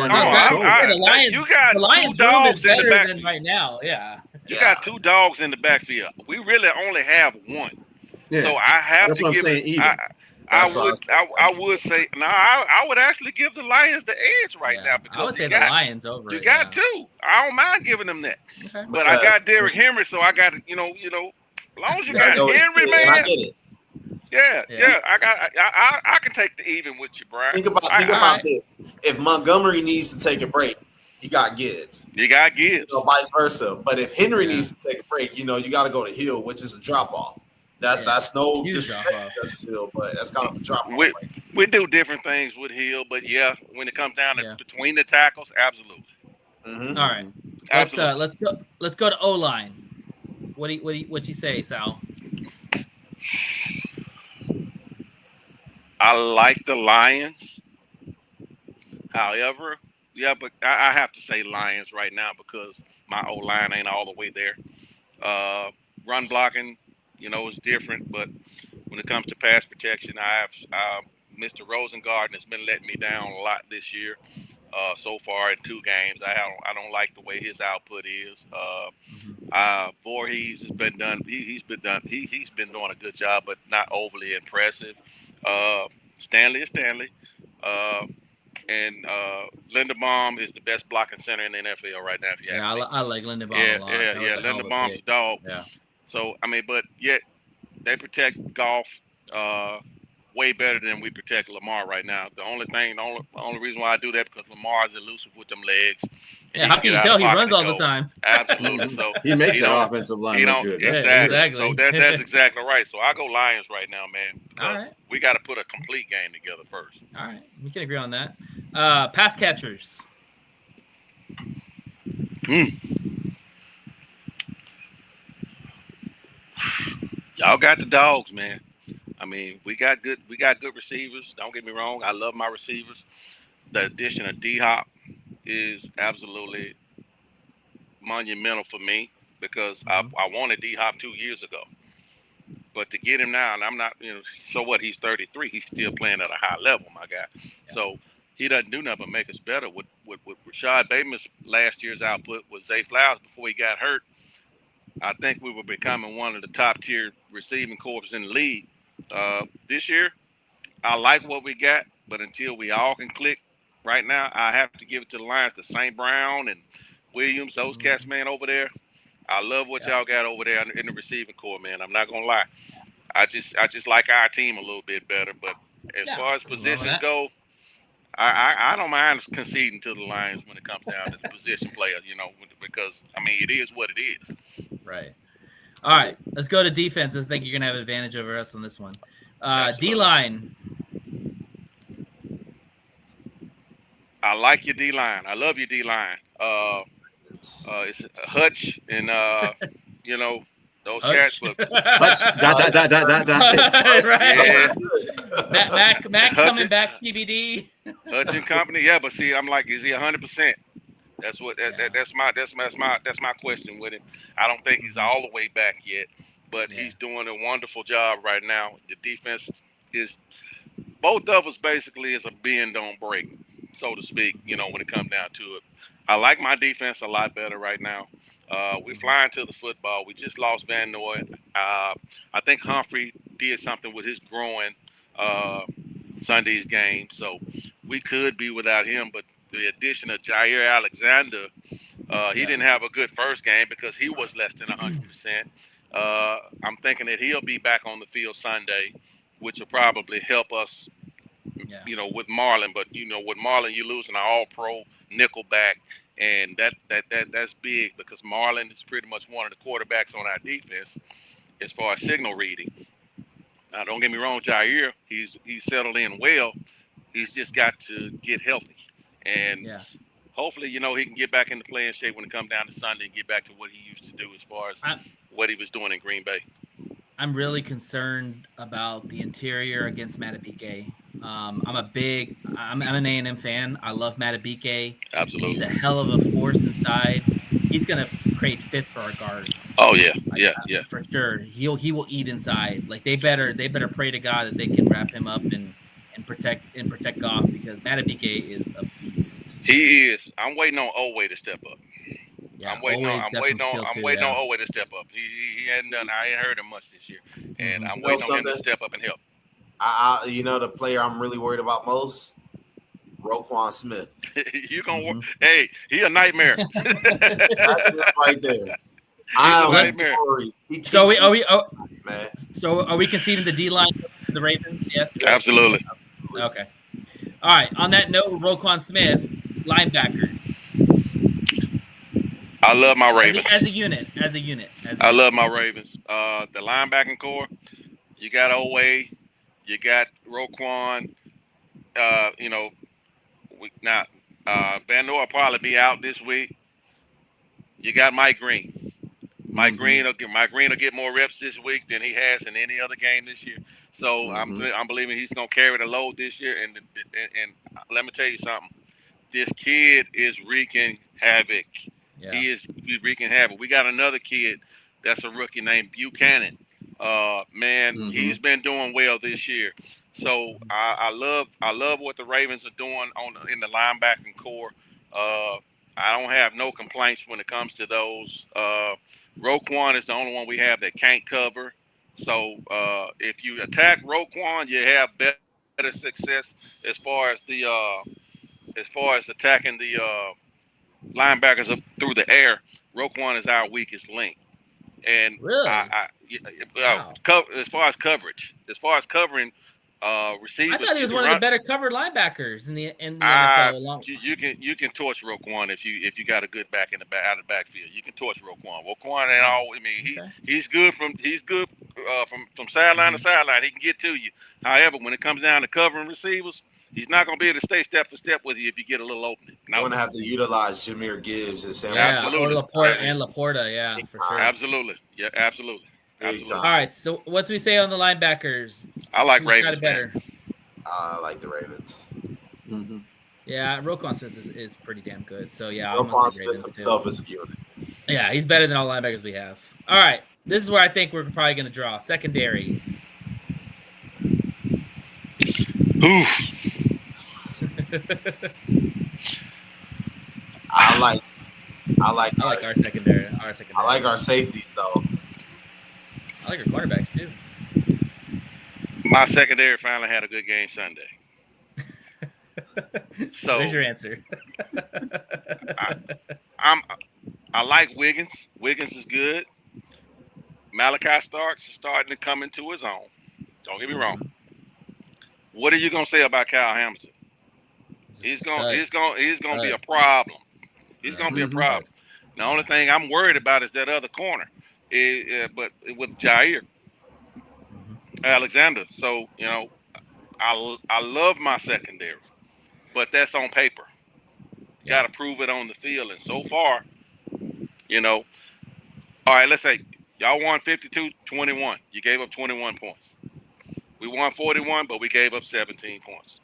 Lions. You got the Lions two dogs in the back than right now. Yeah. You got 2 dogs in the backfield. We really only have one. Yeah. So I have to give it. I would say I would actually give the Lions the edge now because I would say the Lions over. You got 2. I don't mind giving them that. Okay. But I got Derrick Henry, so I got you know. As long as you got Henry, man. I get it. Yeah. I can take the even with you, Brian. Think about this. If Montgomery needs to take a break, you got Gibbs. Vice versa. But if Henry needs to take a break, you got to go to Hill, which is a drop off. That's no disrespect to Hill, but that's kind of a drop off. We do different things with Hill, but when it comes down to between the tackles, absolutely. Mm-hmm. All right, let's go to O-line. What you say, Sal? I like the Lions. However, but I have to say Lions right now because my O-line ain't all the way there. Run blocking, is different, but when it comes to pass protection, Mr. Rosengarten has been letting me down a lot this year. So far in 2 games, I don't like the way his output is. Voorhees has been done. He's been doing a good job, but not overly impressive. Stanley is Stanley, and Linderbaum is the best blocking center in the NFL right now. If you ask me. I like Linderbaum a lot. Yeah. Linderbaum's a dog. Yeah. So but yet they protect Goff way better than we protect Lamar right now. The only reason why I do that because Lamar is elusive with them legs. Yeah, how can you tell he runs all the time? Absolutely. So he makes that offensive line look good. Exactly. So that's exactly right. So I go Lions right now, man. All right. We got to put a complete game together first. All right, we can agree on that. Pass catchers. Y'all got the dogs, man. I mean, we got good receivers. Don't get me wrong. I love my receivers. The addition of D-Hop is absolutely monumental for me because I wanted D-Hop 2 years ago. But to get him now, and I'm not, so what? He's 33. He's still playing at a high level, my guy. Yeah. So he doesn't do nothing but make us better. With Rashad Bateman's last year's output with Zay Flowers before he got hurt, I think we were becoming one of the top-tier receiving corps in the league. This year, I like what we got, but until we all can click right now, I have to give it to the Lions, to St. Brown and Williams, those cats, man, over there. I love what y'all got over there in the receiving corps, man. I'm not gonna lie. I just like our team a little bit better. But as far as positions go, I don't mind conceding to the Lions when it comes down to the position player, because I mean it is what it is. Right. All right, let's go to defense. I think you're gonna have an advantage over us on this one. D Absolutely. line. I like your D line. I love your D line. It's Hutch and those cats. But Let's Right. yeah, Mac Hutch coming back TBD. Hutch and company. Yeah, but see, I'm like, is he 100%? That's what that's my question with him. I don't think he's all the way back yet, but he's doing a wonderful job right now. The defense is both of us basically is a bend don't break, so to speak. When it comes down to it, I like my defense a lot better right now. We're flying to the football. We just lost Van Noy. I think Humphrey did something with his groin Sunday's game, so we could be without him. But the addition of Jair Alexander, he didn't have a good first game because he was less than 100%. I'm thinking that he'll be back on the field Sunday, which will probably help us, with Marlon. But with Marlon, you're losing an All-Pro nickel back, and that's big because Marlon is pretty much one of the quarterbacks on our defense as far as signal reading. Now, don't get me wrong, Jair, he's settled in well. He's just got to get healthy, and hopefully, he can get back into playing shape when it comes down to Sunday and get back to what he used to do as far as what he was doing in Green Bay. I'm really concerned about the interior against Matabike. I'm an A&M fan. I love Matabike. Absolutely. He's a hell of a force inside. He's going to create fits for our guards. Oh, yeah. Yeah. For sure. He will eat inside. Like they better pray to God that they can wrap him up and protect Goff because Matabike is a beast. He is. I'm waiting on Oway to step up. Yeah, I'm waiting on Oway to step up. He hadn't done. I ain't heard him much this year, and I'm waiting on him to step up and help. The player I'm really worried about most, Roquan Smith. You gonna Hey, he a nightmare. That's right there. I'm worried. So are we conceding the D line to the Ravens? Yes. Absolutely. Okay. All right. On that note, Roquan Smith, linebackers. I love my Ravens. As a unit. I love my Ravens. The linebacking core, you got Oway, you got Roquan. Van Noy will probably be out this week. You got Mike Green. Mike Green will get more reps this week than he has in any other game this year. So I'm believing he's gonna carry the load this year. And let me tell you something. This kid is wreaking havoc. Yeah. He's wreaking havoc. We got another kid that's a rookie named Buchanan. He's been doing well this year. So I love what the Ravens are doing in the linebacking core. I don't have no complaints when it comes to those. Roquan is the only one we have that can't cover. So if you attack Roquan, you have better success as far as attacking the linebackers up through the air. Roquan is our weakest link. And really? As far as coverage, as far as covering receivers, I thought he was one of the better covered linebackers in the NFL. You can torch Roquan if you got a good back out of the backfield. You can torch Roquan. Roquan ain't all. I mean, he's good from sideline to sideline. He can get to you. However, when it comes down to covering receivers, he's not going to be able to stay step for step with you if you get a little opening. You're going to have to utilize Jahmyr Gibbs and Sam. Absolutely. Or Laporta, yeah, for sure. Absolutely. Yeah, absolutely. All right, so what's we say on the linebackers? I like Who's Ravens better. I like the Ravens. Mm-hmm. Yeah, Roquan Smith is pretty damn good. So yeah, Roquan Smith himself is a unit. Yeah, he's better than all linebackers we have. All right, this is where I think we're probably going to draw secondary. Oof. I like our secondary. I like our safeties though. I like our quarterbacks too. My secondary finally had a good game Sunday. So there's your answer. I like Wiggins. Wiggins is good. Malachi Starks is starting to come into his own. Don't get me wrong. What are you gonna say about Kyle Hamilton? He's gonna be a problem. He's gonna be a problem. The only thing I'm worried about is that other corner, but with Jair Alexander. So I love my secondary, but that's on paper. Got to prove it on the field, and so far, all right. Let's say y'all won 52-21. You gave up 21 points. We won 41, but we gave up 17 points.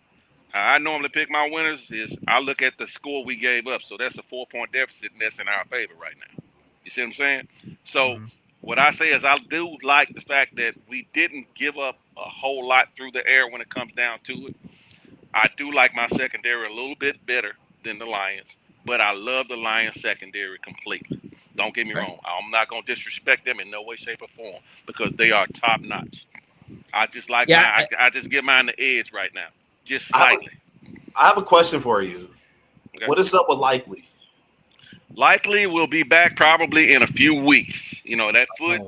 How I normally pick my winners is I look at the score we gave up. So that's a 4-point deficit, and that's in our favor right now. You see what I'm saying? So what I say is I do like the fact that we didn't give up a whole lot through the air when it comes down to it. I do like my secondary a little bit better than the Lions, but I love the Lions secondary completely. Don't get me wrong. I'm not going to disrespect them in no way, shape, or form because they are top notch. I just like I just give mine the edge right now, just slightly. I have a question for you. Okay. What is up with Likely? Likely will be back probably in a few weeks. That foot,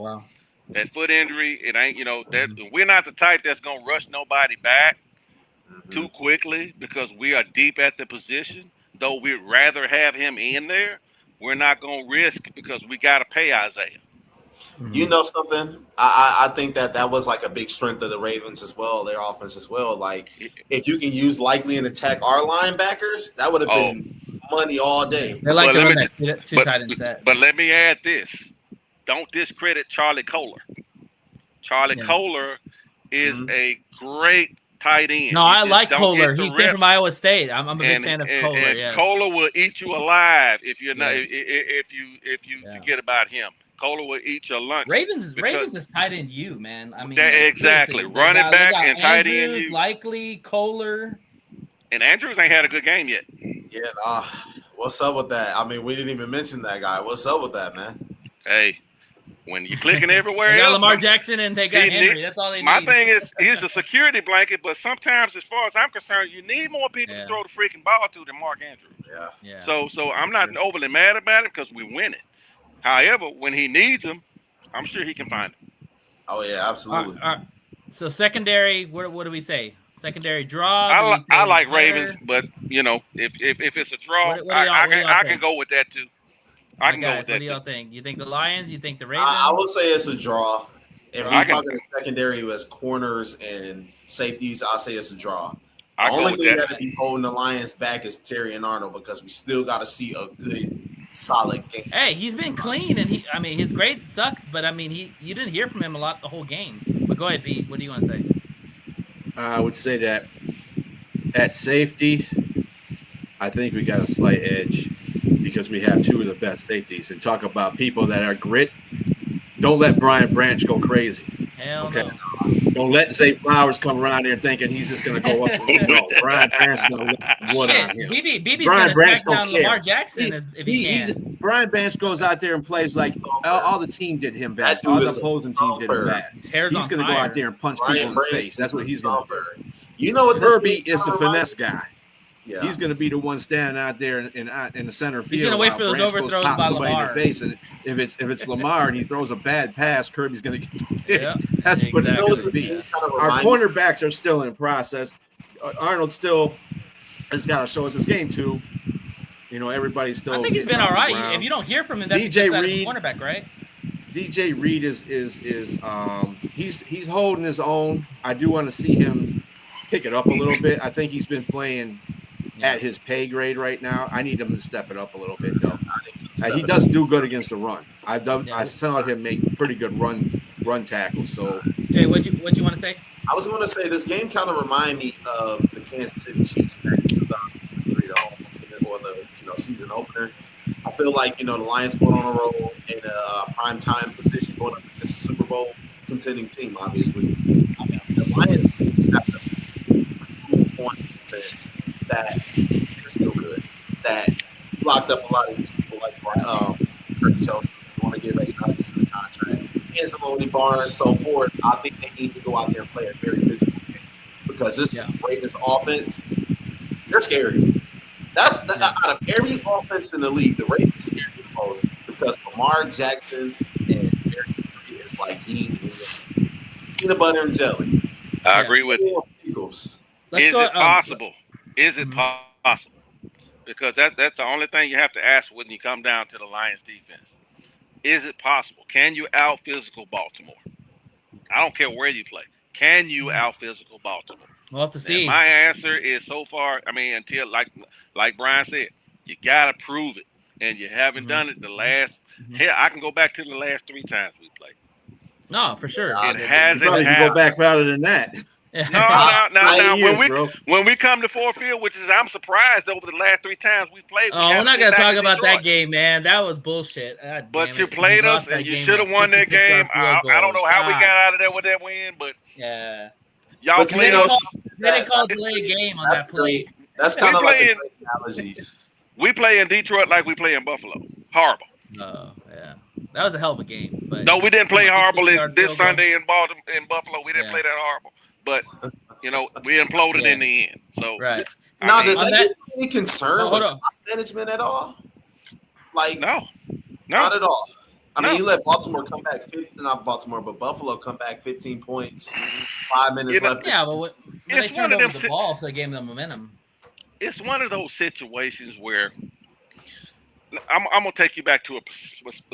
that foot injury. It ain't. That we're not the type that's gonna rush nobody back too quickly because we are deep at the position. Though we'd rather have him in there, we're not gonna risk because we gotta pay Isaiah. You know something? I think that was like a big strength of the Ravens as well, their offense as well. Like if you can use Likely and attack our linebackers, that would have been money all day. They like to run that two tight end set. But let me add this: don't discredit Charlie Kohler. Charlie Kohler is a great tight end. No, I like Kohler. He came from Iowa State. I'm a big fan of Kohler. And Kohler will eat you alive if you're not if you forget about him. Kohler will eat your lunch. Ravens is tight end you, man. I mean, exactly. Running back and tight end you. Likely Kohler. And Andrews ain't had a good game yet. Yeah, what's up with that? I mean, we didn't even mention that guy. What's up with that, man? Hey, when you're clicking everywhere they got else, Lamar Jackson and they got Henry. That's all they need. My thing is, he's a security blanket, but sometimes, as far as I'm concerned, you need more people to throw the freaking ball to than Mark Andrews. Yeah. So I'm not overly mad about it because we win it. However, when he needs him, I'm sure he can find him. Oh yeah, absolutely. All right. So secondary, what do we say? Secondary draw. I like Ravens, but if it's a draw, I can go with that too. I can go with that. What do y'all think? You think the Lions? You think the Ravens? I would say it's a draw. If we're talking secondary as corners and safeties, I'll say it's a draw. The only thing that would be holding the Lions back is Terry and Arnold because we still got to see a good, solid game. Hey, he's been clean, and his grade sucks, but you didn't hear from him a lot the whole game. But go ahead, Pete. What do you want to say? I would say that at safety, I think we got a slight edge because we have two of the best safeties. And talk about people that are grit. Don't let Brian Branch go crazy. Hell no. Don't let Zay Flowers come around there thinking he's just going to go up. No, Brian Branch is going to what on him. BB's Brian Branch down don't care. Lamar Jackson if he can. Brian Branch goes out there and plays like all the team did him bad. All the opposing team did him bad. He's going to go out there and punch people in the face. That's what he's going to do. You know what? Kirby is the finesse guy. Yeah. He's going to be the one standing out there in the center field. He's going to wait for those overthrows by Lamar. In the face. And if it's Lamar and he throws a bad pass, Kirby's going to get picked. Yeah, that's exactly what it's going to be. Our cornerbacks are still in process. Arnold still has got to show us his game too. Everybody's still. I think he's been all right. If you don't hear from him, that's DJ Reed, cornerback, right? DJ Reed is he's holding his own. I do want to see him pick it up a little bit. I think he's been playing at his pay grade right now. I need him to step it up a little bit, though. He does do good against the run. I saw him make pretty good run tackles. So, Jay, what you want to say? I was going to say this game kind of reminded me of the Kansas City Chiefs back in 2003, or the season opener. I feel like the Lions going on a roll in a prime time position going up against a Super Bowl contending team. Obviously, the Lions just have to prove on defense that they're still good. That locked up a lot of these people like Kirk Chelsea. You want to give $8 in the contract, and Maloney Barnes, so forth. I think they need to go out there and play a very physical game because this Ravens offense, they're scary. Out of every offense in the league, the Ravens scare you the most because Lamar Jackson and Derrick Henry is like peanut butter and jelly. I agree with you. Eagles. Is it possible? Is it possible possible? Because that's the only thing you have to ask when you come down to the Lions defense. Is it possible? Can you out physical Baltimore? I don't care where you play. Can you out physical Baltimore? We'll have to see. And my answer is so far. I mean, until like Brian said, you gotta prove it, and you haven't done it the last. Hell, I can go back to the last 3 times we played. No, for sure. It hasn't Probably can happened. go back farther than that. No. Years, when we come to Ford Field, which is I'm surprised over the last 3 times we played. We're not gonna talk about that game, man. That was bullshit. But you played us, and you should have won that game. I don't know how we got out of there with that win, but yeah, y'all played us. They didn't call delay a game on that play. That's kind of like a great analogy. We play in Detroit like we play in Buffalo. Horrible. Oh, yeah. That was a hell of a game. But no, we didn't play horrible this Sunday in Buffalo. We didn't play that horrible. But, we imploded in the end. So, right. Now, does that give you any concern with management at all? Like, no. Not at all. I mean, you let Baltimore come back 15, not Baltimore, but Buffalo come back 15 points, 5 minutes left. Yeah, but they turned over the ball, so they gave them momentum. It's one of those situations where I'm going to take you back to a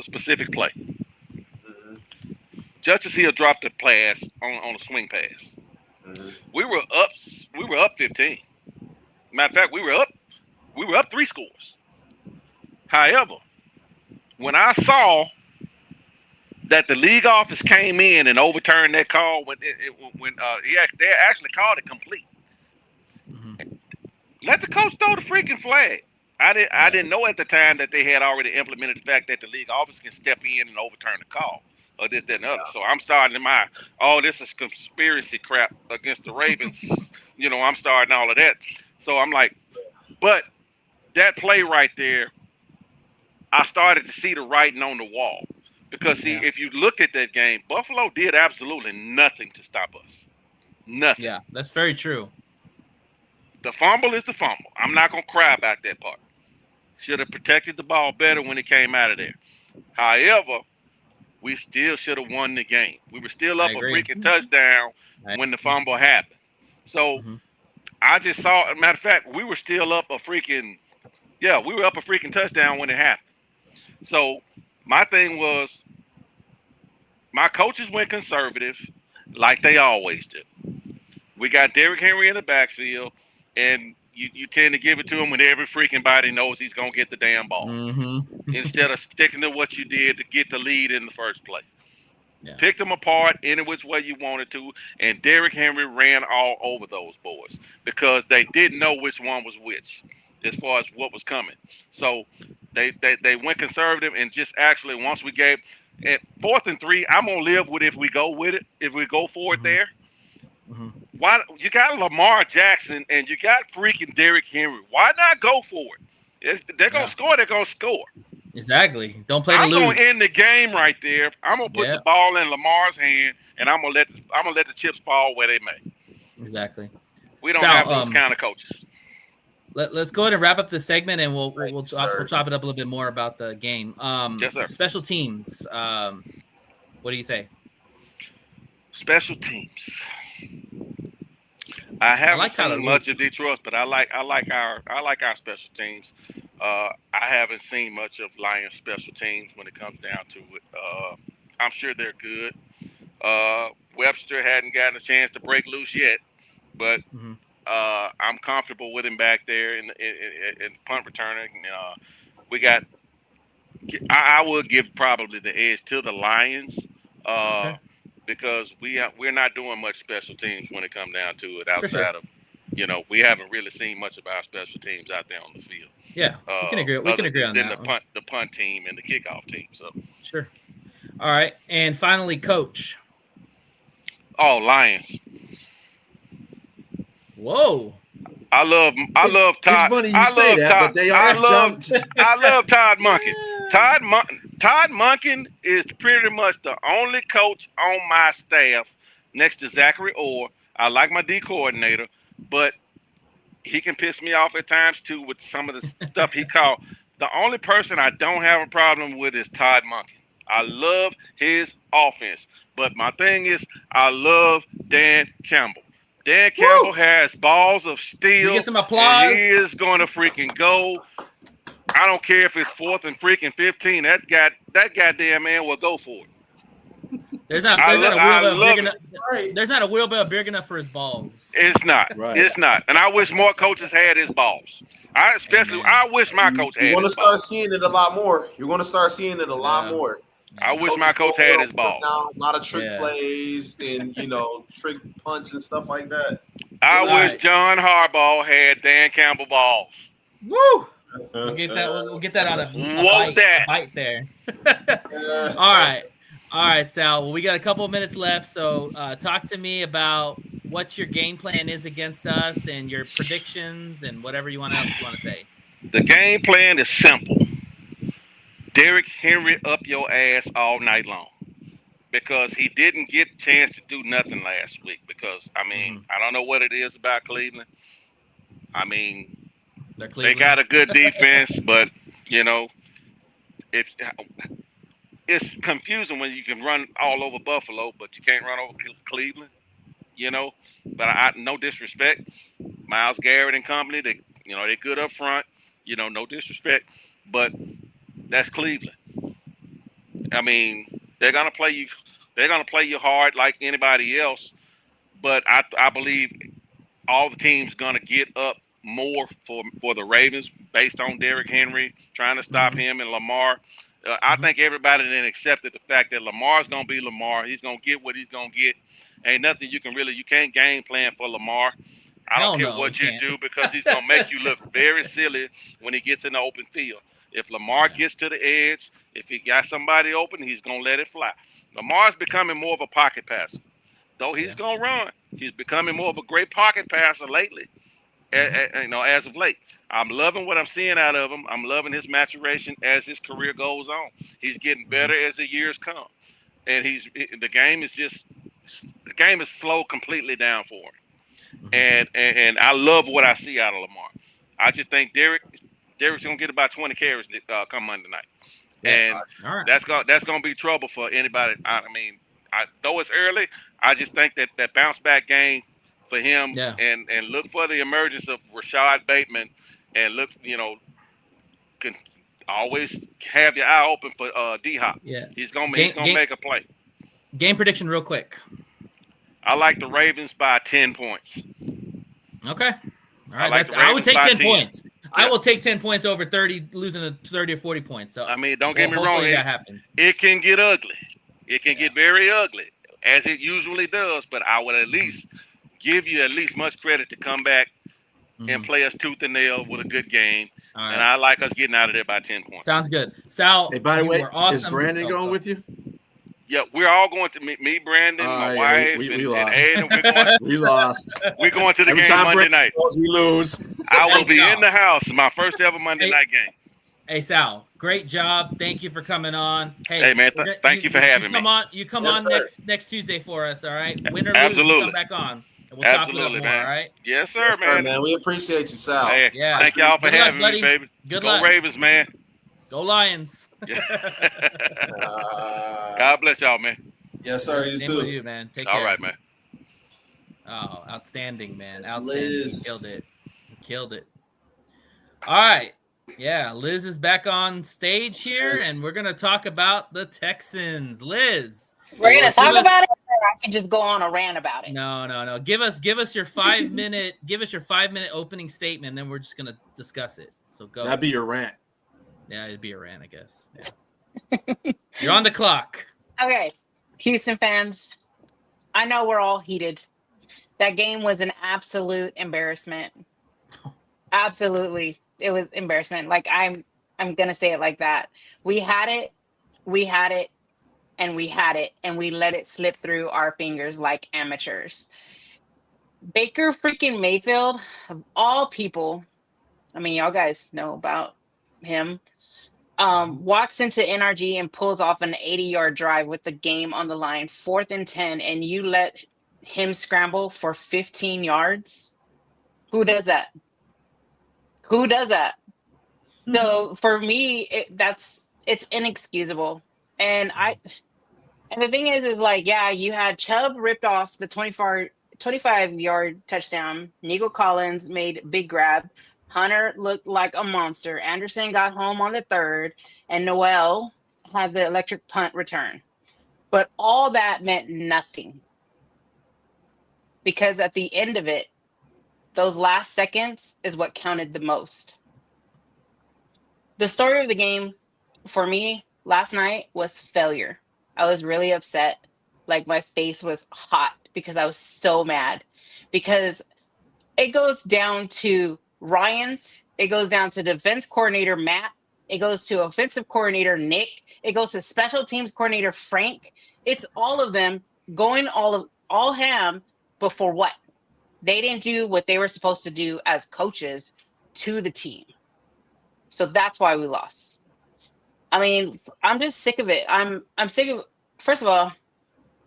specific play. Justice Hill dropped a pass on a swing pass. We were up 15. Matter of fact, we were up 3 scores. However, when I saw that the league office came in and overturned that call when they actually called it complete. Let the coach throw the freaking flag. I didn't know at the time that they had already implemented the fact that the league office can step in and overturn the call or this, that, and other. So I'm starting this is conspiracy crap against the Ravens. I'm starting all of that. So I'm like, but that play right there, I started to see the writing on the wall. Because, if you look at that game, Buffalo did absolutely nothing to stop us. Nothing. Yeah, that's very true. The fumble is the fumble. I'm not going to cry about that part. Should have protected the ball better when it came out of there. However, we still should have won the game. We were still up a freaking touchdown when the fumble happened. So, I just saw, matter of fact, we were still up a freaking touchdown when it happened. So, my thing was, my coaches went conservative like they always do. We got Derrick Henry in the backfield, and you tend to give it to him when every freaking body knows he's going to get the damn ball. Instead of sticking to what you did to get the lead in the first place. Yeah. Picked them apart any which way you wanted to, and Derrick Henry ran all over those boys because they didn't know which one was which as far as what was coming. So they went conservative and just actually once we gave at 4th and 3, I'm gonna live with it if we go with it, if we go for it there. Why you got Lamar Jackson and you got freaking Derrick Henry? Why not go for it? They're gonna score. They're gonna score. Exactly. Don't play to lose. I'm gonna end the game right there. I'm gonna put the ball in Lamar's hand, and I'm gonna let the chips fall where they may. Exactly. We don't have those kind of coaches. Let's go ahead and wrap up this segment, and we'll chop it up a little bit more about the game. Yes, sir. Special teams. What do you say? Special teams. I haven't seen much of Detroit, but I like our special teams. I haven't seen much of Lions special teams when it comes down to it. I'm sure they're good. Webster hadn't gotten a chance to break loose yet, but I'm comfortable with him back there in punt returning. We got. I would give probably the edge to the Lions. Because we're not doing much special teams when it comes down to it outside of, we haven't really seen much of our special teams out there on the field. Yeah, we can agree. We can agree on that. The punt team and the kickoff team. So sure. All right, and finally, coach. Oh, Lions. Whoa. I love Todd. It's funny you say that, but they are I love Todd Monken. Todd Monken is pretty much the only coach on my staff next to Zachary Orr. I like my D coordinator, but he can piss me off at times too with some of the stuff he called. The only person I don't have a problem with is Todd Monken. I love his offense, but my thing is I love Dan Campbell. Dan Campbell has balls of steel. We get some applause. And he is going to freaking go. I don't care if it's 4th and freaking 15. That goddamn man will go for it. There's not a wheelbarrow big enough for his balls. It's not. Right. It's not. And I wish more coaches had his balls. I wish my coach had. You're going to his start balls. seeing it a lot more. You're going to start seeing it a lot more. I wish my coach had his balls. A lot of trick plays and trick punts and stuff like that. I wish John Harbaugh had Dan Campbell balls. Woo! We'll get that on a bite there. All right, Sal. Well, we got a couple of minutes left, so talk to me about what your game plan is against us and your predictions and whatever else you want to say. The game plan is simple. Derrick Henry up your ass all night long because he didn't get a chance to do nothing last week because, I don't know what it is about Cleveland. They got a good defense, but, it's confusing when you can run all over Buffalo, but you can't run over Cleveland, But no disrespect. Myles Garrett and company, they're good up front, no disrespect. But that's Cleveland. They're gonna play you. They're gonna play you hard like anybody else. But I believe all the teams gonna get up more for the Ravens based on Derrick Henry trying to stop him and Lamar. I think everybody then accepted the fact that Lamar's gonna be Lamar. He's gonna get what he's gonna get. Ain't nothing you can't game plan for Lamar. I don't care what you do because he's gonna make you look very silly when he gets in the open field. If Lamar gets to the edge, if he got somebody open, he's going to let it fly. Lamar's becoming more of a pocket passer. Though he's going to run, he's becoming more of a great pocket passer lately, as of late. I'm loving what I'm seeing out of him. I'm loving his maturation as his career goes on. He's getting better as the years come. And the game is slow completely down for him. And I love what I see out of Lamar. I just think Derrick's gonna get about 20 carries come Monday night, and that's gonna be trouble for anybody. Though it's early, I just think that bounce back game for him, and look for the emergence of Rashad Bateman, and can always have your eye open for D-Hop. Yeah, he's gonna make a play. Game prediction, real quick. I like the Ravens by 10 points. Okay, all right. I would take 10 points. I will take 10 points over 30, losing to 30 or 40 points. So don't get me wrong. It can get ugly. It can get very ugly, as it usually does. But I would at least give you much credit to come back and play us tooth and nail with a good game. Right. And I like us getting out of there by 10 points. Sounds good. Sal, hey, by the way, awesome. Is Brandon going with you? Yeah, we're all going to me, Brandon, my wife, we and lost. Aiden. We lost. We're going to the game Monday night. We lose. I will be in the house. My first ever Monday night game. Hey, Sal, great job. Thank you for coming on. Hey man, thank you for having me. You come on next Tuesday for us, all right? Win or lose, absolutely. Come back on. And we'll talk a little more, all right? Yes, sir, man. We appreciate you, Sal. Hey, thank y'all for having me, baby. Good Go luck. Ravens, man. Go Lions. God bless y'all, man. Yes, sir. You Same too. with you, man. Take care. All right, man. Oh, outstanding, man. That's Outstanding. Liz. Killed it. All right. Yeah, Liz is back on stage here, and we're going to talk about the Texans. Liz. We're going to talk about it, or I can just go on a rant about it. No. Give us your 5-minute opening statement, and then we're just going to discuss it. So go. That'd be your rant. Yeah, it'd be a rant, I guess. Yeah. You're on the clock. Okay. Houston fans, I know we're all heated. That game was an absolute embarrassment. Absolutely. It was embarrassment. Like I'm going to say it like that. We had it, and we let it slip through our fingers like amateurs. Baker freaking Mayfield, of all people, I mean, y'all guys know about him, walks into NRG and pulls off an 80-yard drive with the game on the line, 4th and 10, and you let him scramble for 15 yards? Who does that? So for me, it's inexcusable. And the thing is like, yeah, you had Chubb ripped off the 24 25-yard touchdown. Nico Collins made big grab. Hunter looked like a monster. Anderson got home on the third, and Noel had the electric punt return. But all that meant nothing, because at the end of it, those last seconds is what counted the most. The story of the game for me last night was failure. I was really upset. Like, my face was hot because I was so mad, because it goes down to Ryan's, it goes down to defense coordinator Matt, it goes to offensive coordinator Nick, it goes to special teams coordinator Frank. It's all of them going all ham, but for what? They didn't do what they were supposed to do as coaches to the team. So that's why we lost. I mean, I'm just sick of it. I'm sick of, first of all,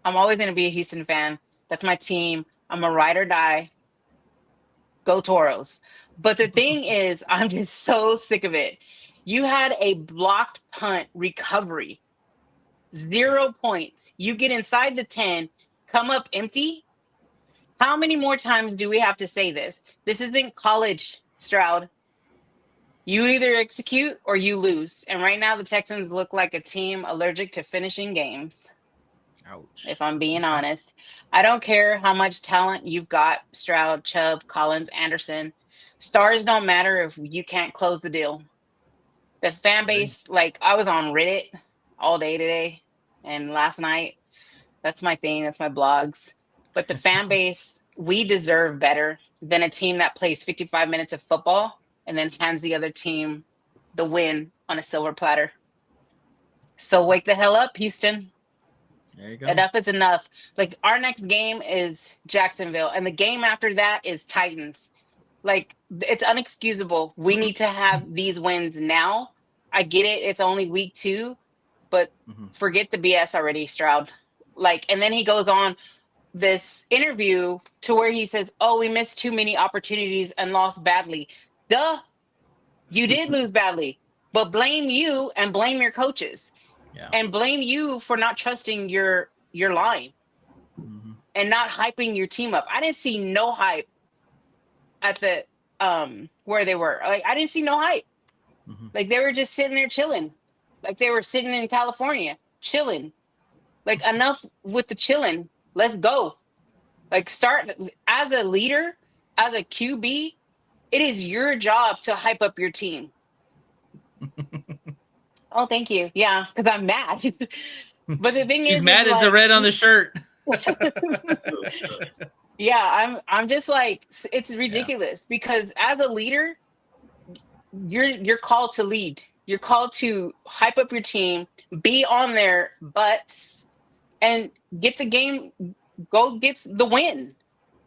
I'm always going to be a Houston fan. That's my team. I'm a ride or die. Go Toros. But the thing is, I'm just so sick of it. You had a blocked punt recovery. 0 points. You get inside the 10, come up empty. How many more times do we have to say this? This isn't college, Stroud. You either execute or you lose. And right now, the Texans look like a team allergic to finishing games. Ouch. If I'm being honest. I don't care how much talent you've got, Stroud, Chubb, Collins, Anderson. Stars don't matter if you can't close the deal. The fan base, like, I was on Reddit all day today and last night. That's my thing. That's my blogs. But the fan base, we deserve better than a team that plays 55 minutes of football and then hands the other team the win on a silver platter. So wake the hell up, Houston. There you go. Enough is enough. Like, our next game is Jacksonville, and the game after that is Titans. Like, it's unexcusable. We need to have these wins now. I get it. It's only week 2, but forget the BS already, Stroud. Like, and then he goes on this interview to where he says, oh, we missed too many opportunities and lost badly. Duh. You did lose badly, but blame you and blame your coaches. Yeah. And blame you for not trusting your line and not hyping your team up. I didn't see no hype at the where they were. Like, I didn't see no hype. Like, they were just sitting there chilling. Like, they were sitting in California chilling. Like, enough with the chilling. Let's go. Like, start as a leader, as a QB. It is your job to hype up your team. Oh, thank you. Yeah, because I'm mad. But the thing She's is, mad as the red on the shirt. Yeah, I'm just like, it's ridiculous because as a leader, you're called to lead. You're called to hype up your team, be on their butts, and get the game. Go get the win.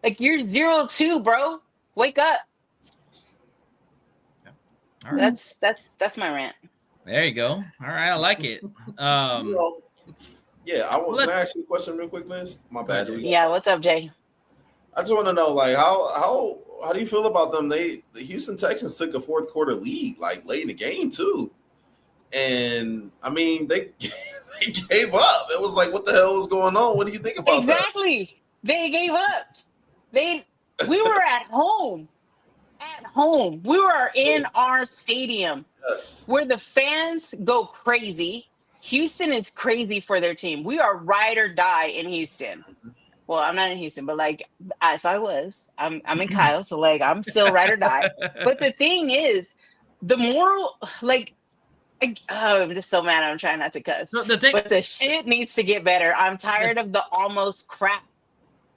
Like, you're 0-2, bro. Wake up. All right. That's my rant. There you go. All right, I like it. Yeah, can I ask you a question real quick, Liz? My bad. Yeah, what's up, Jay? I just want to know, like, how do you feel about them? The Houston Texans took a fourth quarter lead, like, late in the game too, and I mean they gave up. It was like, what the hell was going on? What do you think about that? Exactly. They gave up. We were at home. At home. We were in our stadium. Yes. Where the fans go crazy. Houston is crazy for their team. We are ride or die in Houston. Well, I'm not in Houston, but like, if I was, I'm in Kyle, so like, I'm still ride or die. But the thing is, the moral, like, I'm just so mad. I'm trying not to cuss. No, but the shit needs to get better. I'm tired of the almost crap.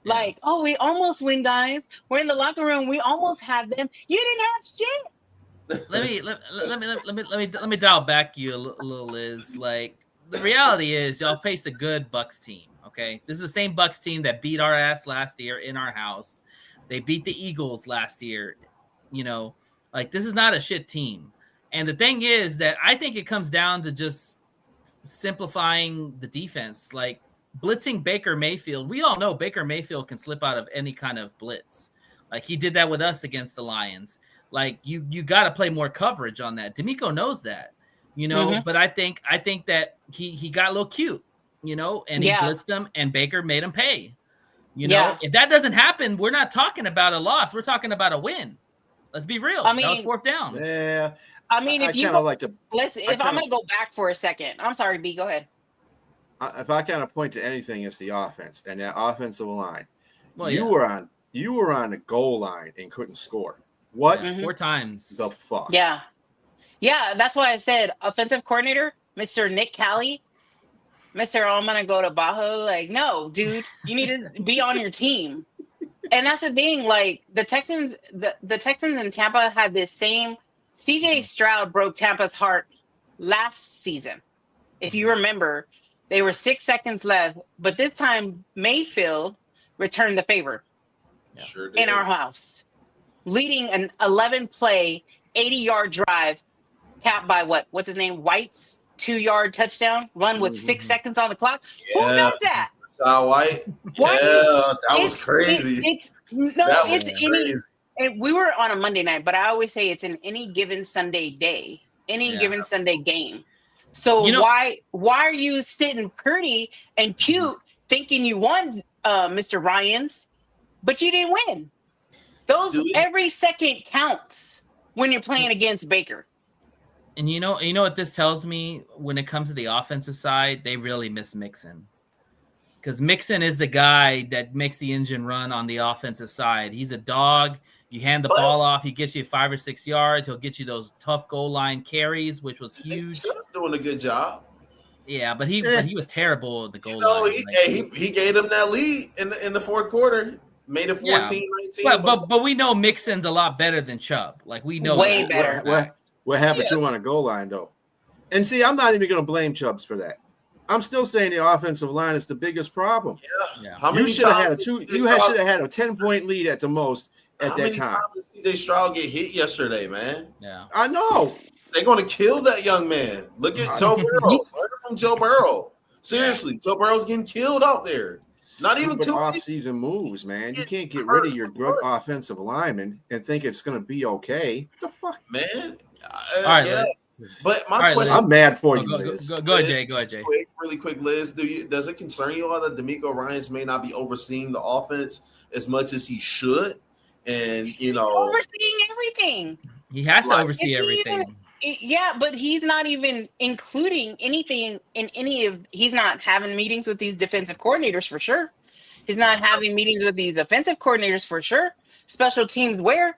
Like, oh, we almost win, guys. We're in the locker room. We almost had them. You didn't have shit. Let me dial back you a little, Liz. Like, the reality is, y'all faced a good Bucks team. Okay, this is the same Bucks team that beat our ass last year in our house. They beat the Eagles last year. You know, like, this is not a shit team. And the thing is that I think it comes down to just simplifying the defense, like blitzing Baker Mayfield. We all know Baker Mayfield can slip out of any kind of blitz. Like, he did that with us against the Lions. Like, you got to play more coverage on that. D'Amico knows that, you know, but I think that he got a little cute, you know, and he blitzed them and Baker made him pay. You know, if that doesn't happen, we're not talking about a loss. We're talking about a win. Let's be real. I mean, that was fourth down. Yeah. I mean, if you kind of like to. I'm gonna go back for a second. I'm sorry, B. Go ahead. If I kind of point to anything, it's the offense and that offensive line. Well, you were on the goal line and couldn't score. What? 4 times. The fuck? Yeah. That's why I said offensive coordinator, Mr. Nick Cali. Mr. I'm gonna go to Baja. Like, no, dude, you need to be on your team. And that's the thing. Like the Texans, the Texans in Tampa had this same. CJ Stroud broke Tampa's heart last season. If you remember, they were 6 seconds left, but this time Mayfield returned the favor Sure did. in our house, leading an 11-play, 80-yard drive, capped by what's his name? White's 2-yard touchdown run with 6 seconds on the clock. Who does that? White. What? Yeah, that was crazy. Crazy. We were on a Monday night, but I always say it's in any given Sunday day, given Sunday game. So why are you sitting pretty and cute thinking you won, Mr. Ryans, but you didn't win? Every second counts when you're playing against Baker. And you know what this tells me when it comes to the offensive side, they really miss Mixon. Because Mixon is the guy that makes the engine run on the offensive side. He's a dog. You hand the ball off, he gets you 5 or 6 yards. He'll get you those tough goal line carries, which was huge. Doing a good job. Yeah, but he was terrible at the goal line. He gave him that lead in the fourth quarter. Made it 14-19. But we know Mixon's a lot better than Chubb. Like, we know way better. What happened to him on a goal line, though? And see, I'm not even going to blame Chubbs for that. I'm still saying the offensive line is the biggest problem. Yeah. You should have had a 10-point lead at the most at that time. Did CJ Stroud get hit yesterday, man? Yeah, I know. They're going to kill that young man. Look at Joe Burrow. Learn from Joe Burrow. Seriously, Joe Burrow's getting killed out there. Not even two off-season moves, man. You can't get rid of your good offensive lineman and think it's going to be okay. What the fuck, man? All right, yeah. But my question, I'm mad for you, Liz. Go ahead, Jay. Go ahead, Jay. Really quick, Liz. Does it concern you all that DeMeco Ryans may not be overseeing the offense as much as he should? And overseeing everything. He has to oversee everything. But he's not even including anything in any of. He's not having meetings with these defensive coordinators for sure. He's not having meetings with these offensive coordinators for sure. Special teams where,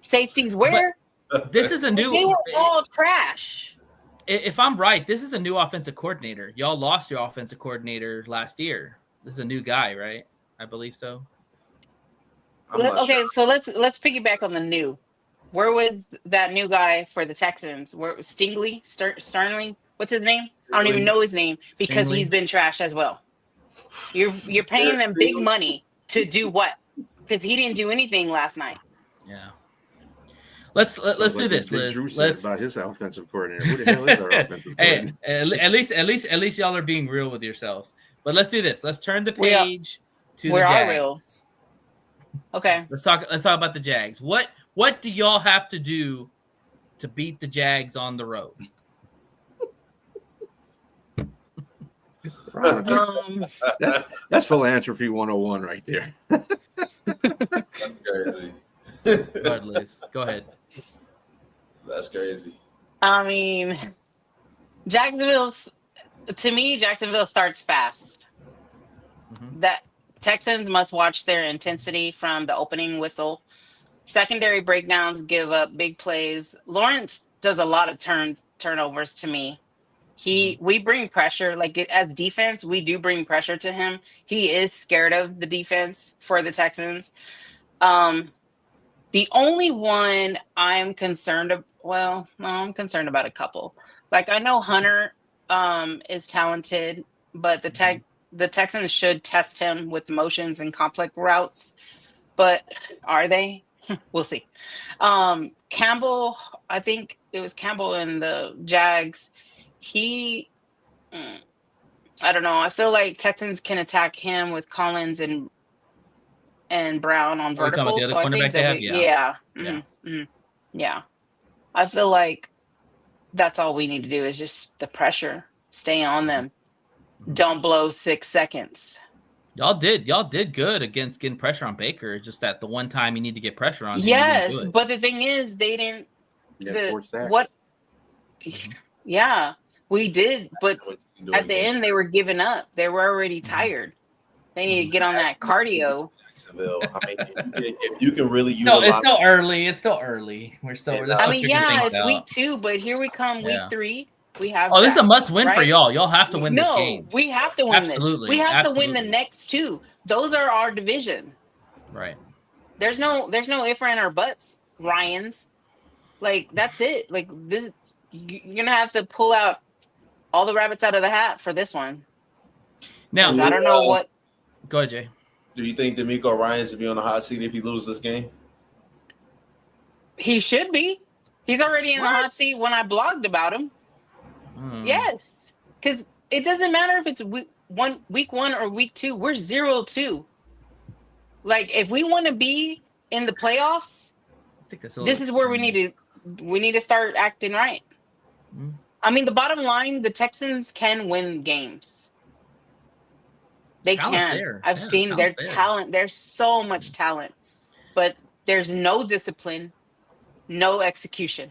safeties where. This is a new. They were all trash. If I'm right, this is a new offensive coordinator. Y'all lost your offensive coordinator last year. This is a new guy, right? I believe so. So let's piggyback on the new. Where was that new guy for the Texans? Where Stingley, Sternling? What's his name? I don't even know his name because he's been trash as well. You're paying them big money to do what? Because he didn't do anything last night. Yeah. Let's do this, Liz. Let's about his offensive coordinator. Who the hell is our offensive coordinator? At least y'all are being real with yourselves. But let's do this. Let's turn the page to the Jags. We're all real. Okay. Let's talk about the Jags. What do y'all have to do to beat the Jags on the road? That's philanthropy 101 right there. That's crazy. Go ahead, Liz. Go ahead. That's crazy. I mean, Jacksonville starts fast. Mm-hmm. That Texans must watch their intensity from the opening whistle. Secondary breakdowns give up big plays. Lawrence does a lot of turnovers to me. We bring pressure, like as defense, we do bring pressure to him. He is scared of the defense for the Texans. The only one I'm concerned I'm concerned about a couple. Like I know Hunter is talented, but the Texans should test him with motions and complex routes. But are they? We'll see. Campbell, I think it was Campbell in the Jags. I don't know. I feel like Texans can attack him with Collins and Brown on vertical. The other cornerback they have? Yeah. Mm-hmm. Mm-hmm. Yeah. I feel like that's all we need to do is just the pressure. Stay on them. Don't blow 6 seconds. Y'all did good against getting pressure on Baker. It's just that the one time you need to get pressure on him, you didn't Yes, do it. but the thing is, they didn't. Yeah, 4 sacks. What? Mhm. Yeah, we did, but What you do at the against end, they were giving up. They were already tired. They need to get on that cardio. Jacksonville. I mean, if you can really No, utilize. it's still early. It's still early. We're still. Yeah, We're I still mean, figuring yeah, things it's out. week 2, but here we come, week Yeah. 3. We have. Oh, this is a that, must-win for right? y'all. Y'all have to win this No, game. we have to win this. Absolutely, We have to win the absolutely. next 2. Those are our division. Right. There's no if, and, or buts, Ryans. Like, that's it. Like, this, you're gonna have to pull out all the rabbits out of the hat for this one. Now, 'Cause I don't know what. go ahead, Jay. Do you think D'Amico Ryan's to be on the hot seat if he loses this game? He should be. He's already in the hot seat when I blogged about him. Yes, because it doesn't matter if it's week 1 or week 2. We're 0-2. Like, if we want to be in the playoffs, I think that's a this little is where we extreme. need to start acting right. Mhm. I mean, the bottom line, the Texans can win games. They Talent's can. there. I've Yeah, seen their talent's there. talent. There's so much talent, but there's no discipline, no execution.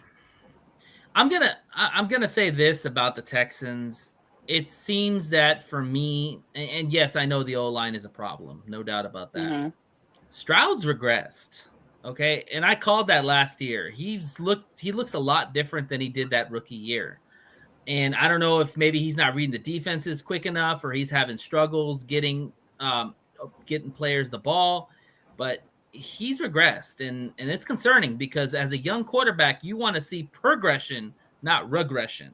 I'm gonna say this about the Texans. It seems that for me, and yes, I know the O-line is a problem, no doubt about that. Mhm. Stroud's regressed. Okay. And I called that last year. He looks a lot different than he did that rookie year. And I don't know if maybe he's not reading the defenses quick enough or he's having struggles getting players the ball, but he's regressed and it's concerning because as a young quarterback, you want to see progression, not regression.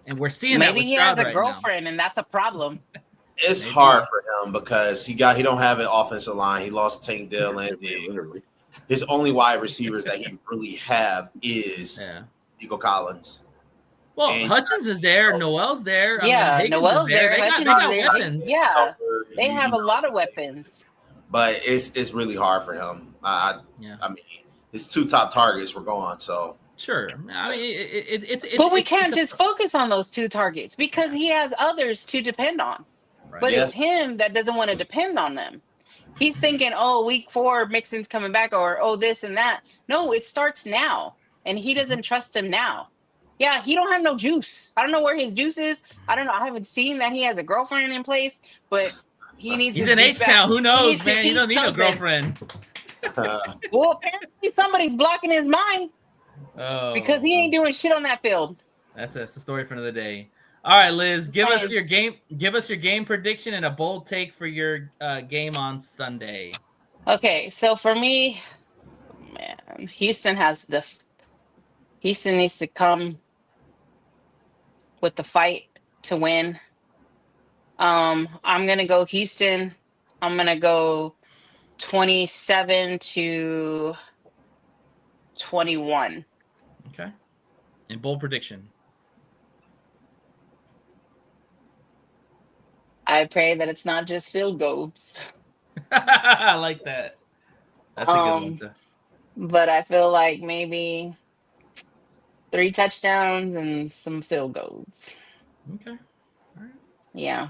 And we're seeing that Maybe with he has Stroud a right now. girlfriend, and that's a problem. It's Maybe. hard for him because he don't have an offensive line. He lost Tank Dell and Literally. his only wide receivers that he really have is Nico Collins. Well, And- Hutchins is there. Noel's there. Yeah, Higgins Noel's is there. there. They Hutchins got is there. weapons. Yeah, they You have a know, lot of weapons. but it's really hard for him. I mean, his 2 top targets were gone. So Sure. I mean, it's But we it's can't a- just focus on those 2 targets because he has others to depend on. Right. But Yeah. it's him that doesn't want to depend on them. He's thinking, oh, week 4, Mixon's coming back, or oh, this and that. No, it starts now, and he doesn't trust them now. Yeah, he don't have no juice. I don't know where his juice is. I don't know. I haven't seen that he has a girlfriend in place, but he needs. He's his in juice back. H-Town. Who He knows, needs to man? You eat don't need a something. girlfriend. Well, apparently somebody's blocking his mind Oh, because he ain't doing shit on that field. That's a story for another day. All right, Liz, give us saying. your game. Give us your game prediction and a bold take for your game on Sunday. Okay, so for me, man, Houston needs to come with the fight to win. I'm gonna go Houston. I'm gonna go 27-21. Okay. And bold prediction. I pray that it's not just field goals, I like that. That's a good one. but I feel like maybe 3 touchdowns and some field goals. Okay. Yeah.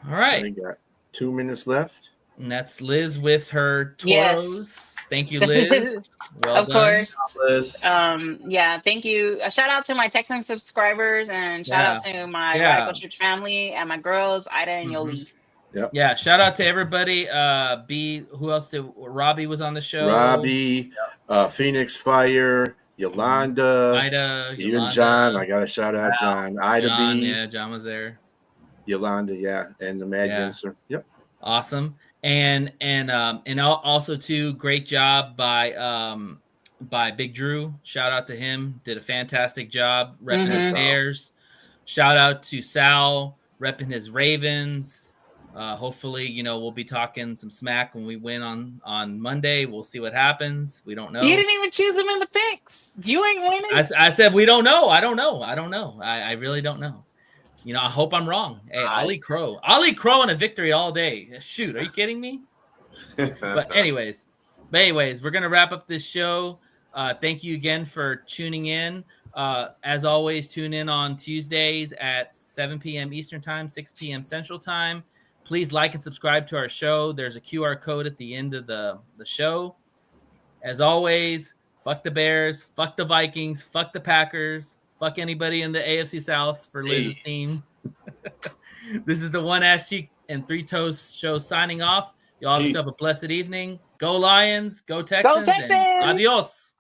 All right. We got 2 minutes left. And that's Liz with her Yes. Toros. Thank you, Liz. Well Of done. course. Liz. Yeah, thank you. A shout out to my Texan subscribers and shout out to my Radical Church family and my girls, Ida and Yoli. Yeah, shout out to everybody. B, who else did Robbie was on the show? Robbie, Phoenix Fire, Yolanda, Ida, even Yolanda, John. I got to shout out John. Ida John, B, yeah, John was there. Yolanda, yeah, and the Mad Dancer. Yep. Awesome. And also too, great job by Big Drew. Shout out to him. Did a fantastic job repping his Bears. Shout out to Sal repping his Ravens. Hopefully, we'll be talking some smack when we win on Monday. We'll see what happens. We don't know. You didn't even choose them in the picks. You ain't winning. I said we don't know. I don't know. I really don't know. I hope I'm wrong. Hey, I'll eat crow and a victory all day. Shoot, are you kidding me? But anyways, we're gonna wrap up this show. Thank you again for tuning in. As always, tune in on Tuesdays at 7 p.m. Eastern Time, 6 p.m. Central Time Please like and subscribe to our show. There's a QR code at the end of the show. As always, fuck the Bears, fuck the Vikings, fuck the Packers, fuck anybody in the AFC South for Liz's team. This is the One Ass Cheek and Three Toes show signing off. Y'all have yourself a blessed evening. Go Lions, go Texans, Go Texans! And adios.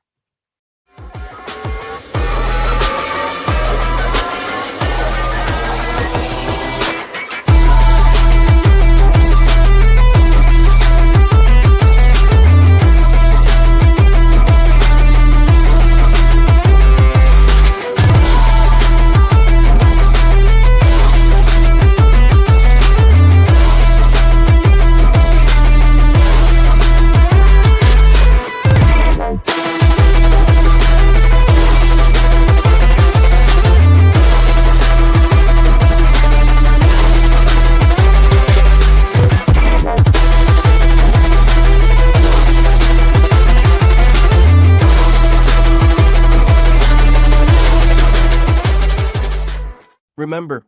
Remember,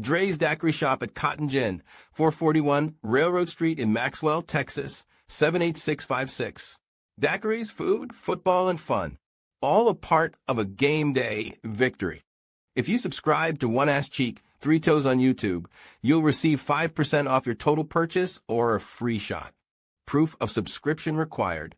Dre's Daiquiri Shop at Cotton Gin, 441 Railroad Street in Maxwell, Texas, 78656. Daiquiris, food, football, and fun. All a part of a game day victory. If you subscribe to One Ass Cheek, Three Toes on YouTube, you'll receive 5% off your total purchase or a free shot. Proof of subscription required.